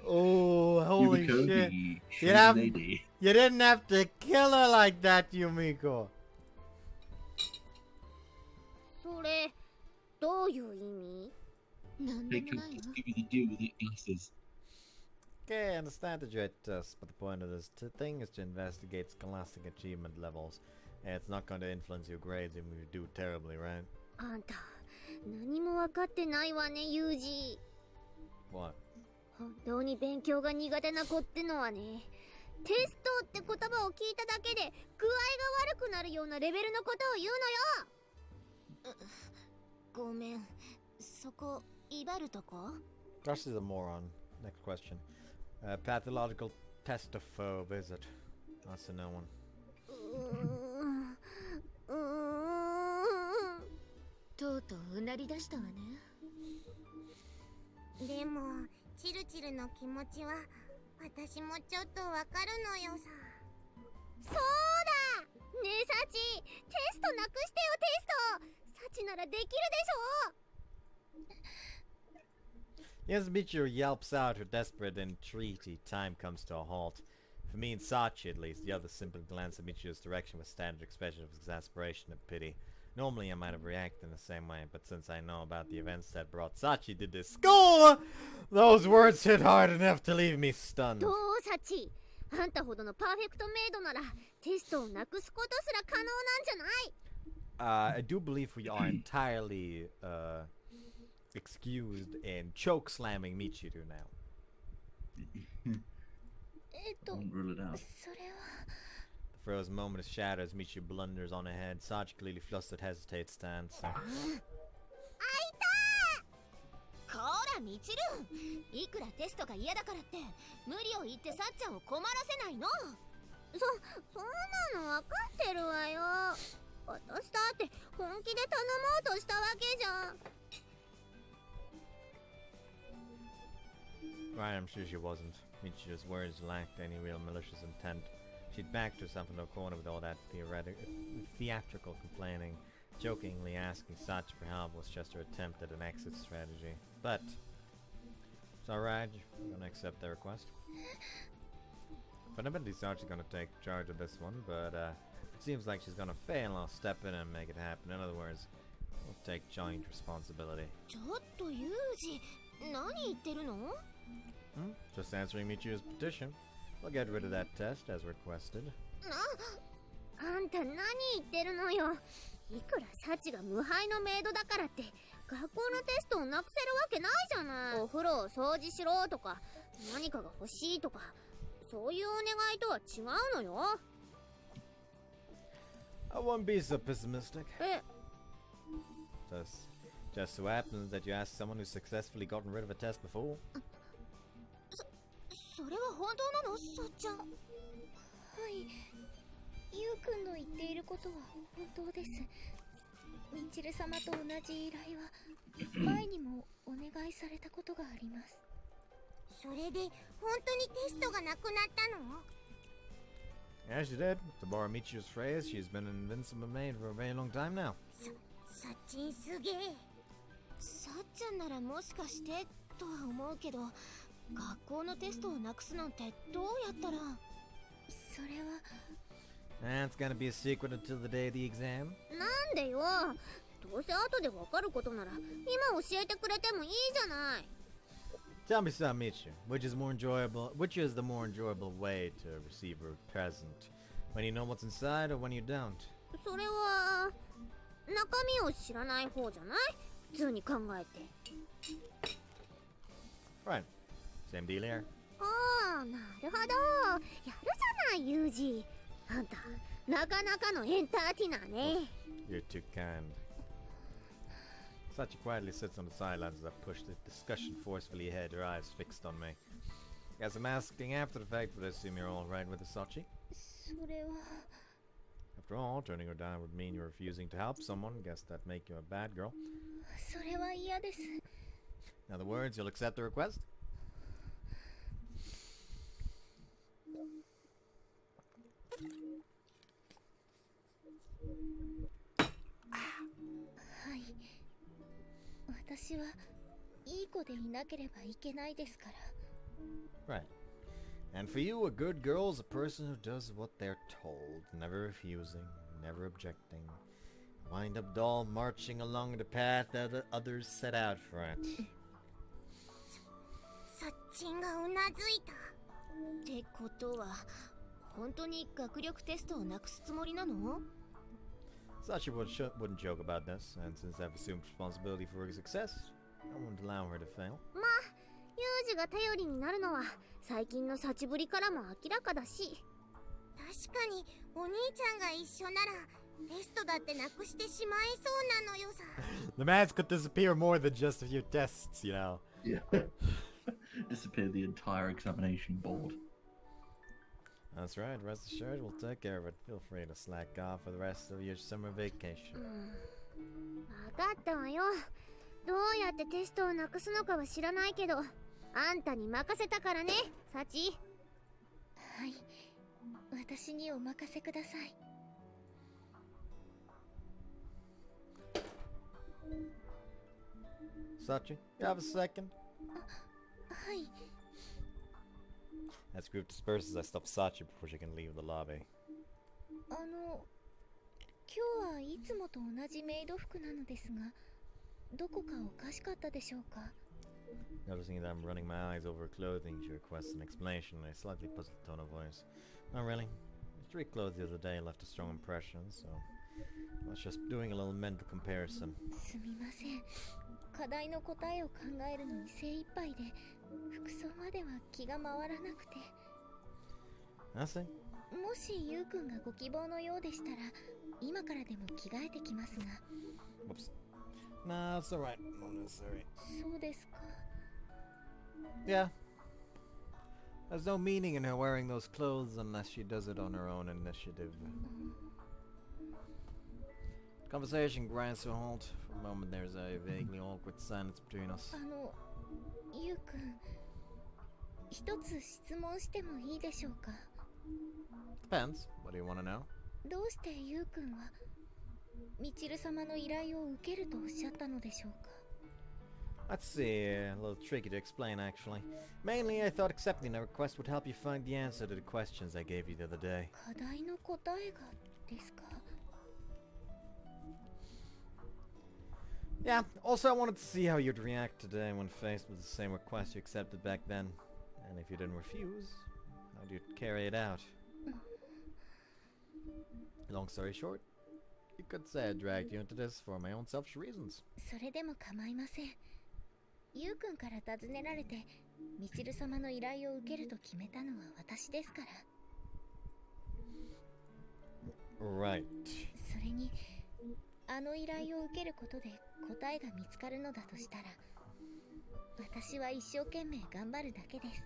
Oh, holy shit. You didn't have to kill her like that, Yumiko. それどういう意味？なんでもないわ。Okay, I understand the dread test, but the point of this thing is to investigate scholastic achievement levels. And it's not going to influence your grades if you do terribly, right? あんた何も分かってないわね、ユージ。 What? 本当に勉強が苦手な子ってのはね、テストって言葉を聞いただけで具合が悪くなるようなレベルのことを言うのよ。ごめん、そこ威張るとこ？ Gosh, is a moron. Next question. Pathological testophobe, is it? That's a no one. とうとううなり出したわね。でもチルチルの気持ちは私もちょっとわかるのよさ。そうだねえサチ、テストなくしてよテスト。サチならできるでしょ。 Yes, Michiru yelps out her desperate entreaty. Time comes to a halt. For me and Sachi, at least, the other simply glanced at Michiru's direction with standard expression of exasperation and pity. Normally, I might have reacted in the same way, but since I know about the events that brought Sachi to this school, those words hit hard enough to leave me stunned. どうサチ、あんたほどのパーフェクトメイドならテストをなくすことすら可能なんじゃない？ I do believe we are entirely excused in choke slamming Michiru now. Wouldn't rule it out. それは The frozen moment is shattered as Michiru blunders on ahead. Sachi, clearly flustered, hesitates, stands. こらみちる、いくらテストが嫌だからって無理を言ってさっちゃんを困らせないの。そんなの分かってるわよ。私だって本気で頼もうとしたわけじゃん。 Right, I'm sure she wasn't. Michiru's words lacked any real malicious intent. She'd backed herself into a corner with all that theatrical complaining. Jokingly asking Sachi for help was just her attempt at an exit strategy. But it's alright, we're gonna accept their request. Fundamentally, Sachi's gonna take charge of this one, but if it seems like she's gonna fail, I'll step in and make it happen. In other words, we'll take joint responsibility. ちょっとユージ、何言ってるの？ Just answering Michiru's petition. We'll get rid of that test as requested. あんた何言ってるのよ。いくらサチが無敗のメイドだからって学校のテストをなくせるわけないじゃない。お風呂を掃除しろとか何かが欲しいとかそういうお願いとは違うのよ。 I won't be so pessimistic. え、 Just so happens that you asked someone who's successfully gotten rid of a test before. それは本当なの、さっちゃん？はい、ゆうくんの言っていることは本当です。みちる様と同じ依頼は前にもお願いされたことがあります。それで本当にテストがなくなったの？ Yeah, she did. To borrow Michiru's phrase, she's been an invincible maid for a very long time now. サチンすげえ。さっちゃんならもしかしてとは思うけど、学校のテストをなくすなんてどうやったら？それは That's gonna be a secret until the day of the exam. なんでよ。どうせ後でわかることなら今教えてくれてもいいじゃない。 Tell me something, Michiru. Which is the more enjoyable way to receive a present? When you know what's inside or when you don't? それは中身を知らない方じゃない？普通に考えて。Right. Same deal here. ああ、なるほど。やるじゃないユージ。あんたなかなかのエンターテイナーね。You're too kind. Sachi quietly sits on the sidelines as I push the discussion forcefully ahead, her eyes fixed on me. Guess I'm asking after the fact, but I assume you're all right with the Sachi? それは。 After all, turning her down would mean you're refusing to help someone. Guess that'd make you a bad girl. それは嫌です。 In other words, you'll accept the request? はい。私はいい子でいなければいけないですから。 Right. And for you, a good girl is a person who does what they're told, never refusing, never objecting. Wind up doll marching along the path that others set out for it. サッチンがうなずいた。ってことは、本当に学力テストをなくすつもりなの？ Sachi wouldn't joke about this, and since I've assumed responsibility for her success, I won't allow her to fail. まあ、ユージが頼りになるのは最近の幸ぶりからも明らかだし。確かにお兄ちゃんが一緒ならテストだってなくしてしまいそうなのよさ。The maths could disappear more than just a few tests, you know. Yeah. Disappear the entire examination board. That's right, rest assured we'll take care of it. Feel free to slack off for the rest of your summer vacation. 分かったわよ。どうやってテストをなくすのかは知らないけど、あんたに任せたからね、サチ。はい、私にお任せください。Sachi, you have a second? はい。 As group disperses, I stop Sachi before she can leave the lobby. 今日はいつもと同じメイド服なのですが、どこかおかしかったでしょうか？ Noticing that I'm running my eyes over her clothing, she requests an explanation in a slightly puzzled tone of voice. Not really. She reclothed the other day and left a strong impression, so I was just doing a little mental comparison. すみません。課題の答えを考えるのに精一杯で、服装までは気が回らなくて。I see. もしユウくんがご希望のようでしたら、今からでも着替えてきますが。 Whoops. Nah, it's alright. Not necessary. そうですか。 Yeah. There's no meaning in her wearing those clothes unless she does it on her own initiative. Conversation grinds to a halt. For a moment, there's a vaguely awkward silence between us. ユウくん、一つ質問してもいいでしょうか？ Depends. What do you want to know? どうしてユウくんはミチル様の依頼を受けるとおっしゃったのでしょうか？ Let's see, a little tricky to explain actually. Mainly, I thought accepting the request would help you find the answer to the questions I gave you the other day. 課題の答えがですか？ Yeah, also I wanted to see how you'd react today when faced with the same request you accepted back then. And if you didn't refuse, how'd you carry it out? Long story short, you could say I dragged you into this for my own selfish reasons. それでも構いません。ユウくんから尋ねられて、ミチル様の依頼を受けると決めたのは私ですから。 Right. それに、あの依頼を受けることで答えが見つかるのだとしたら、私は一生懸命頑張るだけです。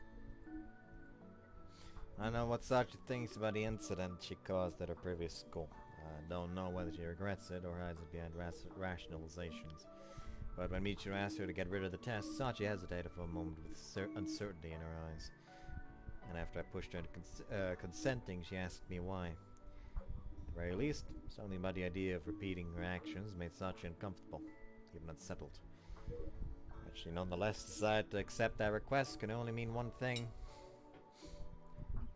I know what Sachi thinks about the incident she caused at her previous school. I don't know whether she regrets it or hides it behind rationalizations. But when Michiru asked her to get rid of the test, Sachi hesitated for a moment with uncertainty in her eyes. And after I pushed her into consenting, she asked me why. At the very least, something about the idea of repeating her actions made Sachi uncomfortable, even unsettled. But she nonetheless decided to accept that request can only mean one thing.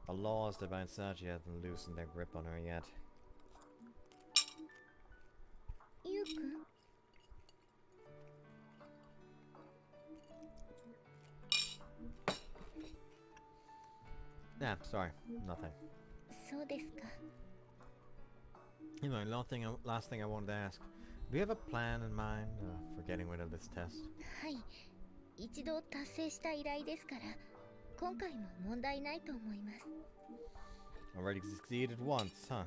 The laws that bind Sachi haven't loosened their grip on her yet. ユウくん、 Nah, sorry, nothing. そうですか。You know, last thing I wanted to ask. Do you have a plan in mind for getting rid of this test? はい。一度達成した依頼ですから、今回も問題ないと思います。 Already succeeded once, huh?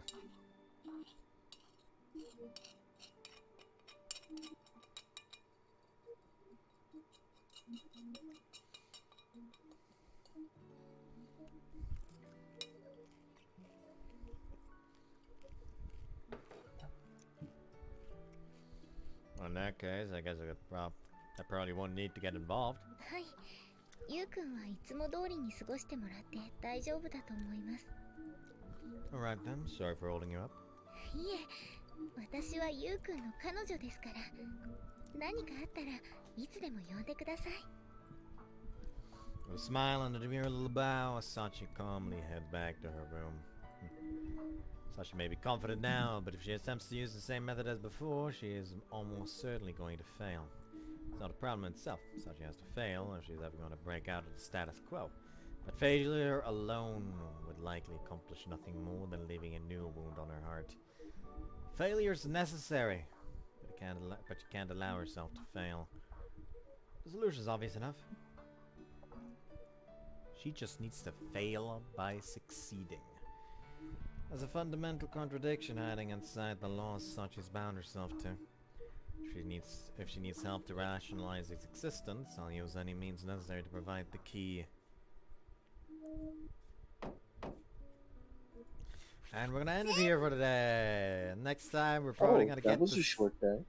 Well, in that case, I guess I probably won't need to get involved. はい。ゆうくんはいつも通りに過ごしてもらって大丈夫だと思います。 Alright then, sorry for holding you up. いえ、私はゆうくんの彼女ですから。何かあったらいつでも呼んでください。 With a smile and a demure little bow, Sachi calmly head back to her room. Sachi may be confident now, but if she attempts to use the same method as before, she is almost certainly going to fail. It's not a problem in itself. Sachi has to fail if she's ever going to break out of the status quo. But failure alone would likely accomplish nothing more than leaving a new wound on her heart. Failure is necessary, but you can't allow yourself to fail. The solution is obvious enough. She just needs to fail by succeeding. There's a fundamental contradiction hiding inside the laws Sachi's bound herself to. If she needs help to rationalize its existence, I'll use any means necessary to provide the key. And we're gonna end it here for today. Next time we're probably gonna get that was a short day.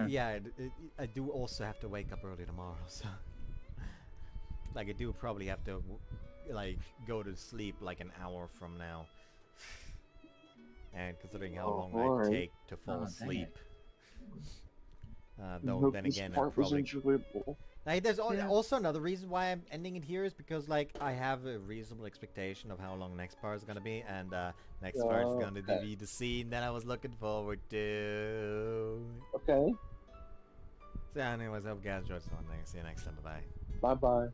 Yeah, I do also have to wake up early tomorrow, so like I do probably have to like go to sleep like an hour from now. And considering how long I take to fall asleep, though then again, part was enjoyable. Like, there's also another reason why I'm ending it here is because like I have a reasonable expectation of how long next part is gonna be, and next part is gonna be the scene that I was looking forward to. Okay. So anyways, I hope you guys enjoyed this one. See you next time. Bye bye. Bye bye.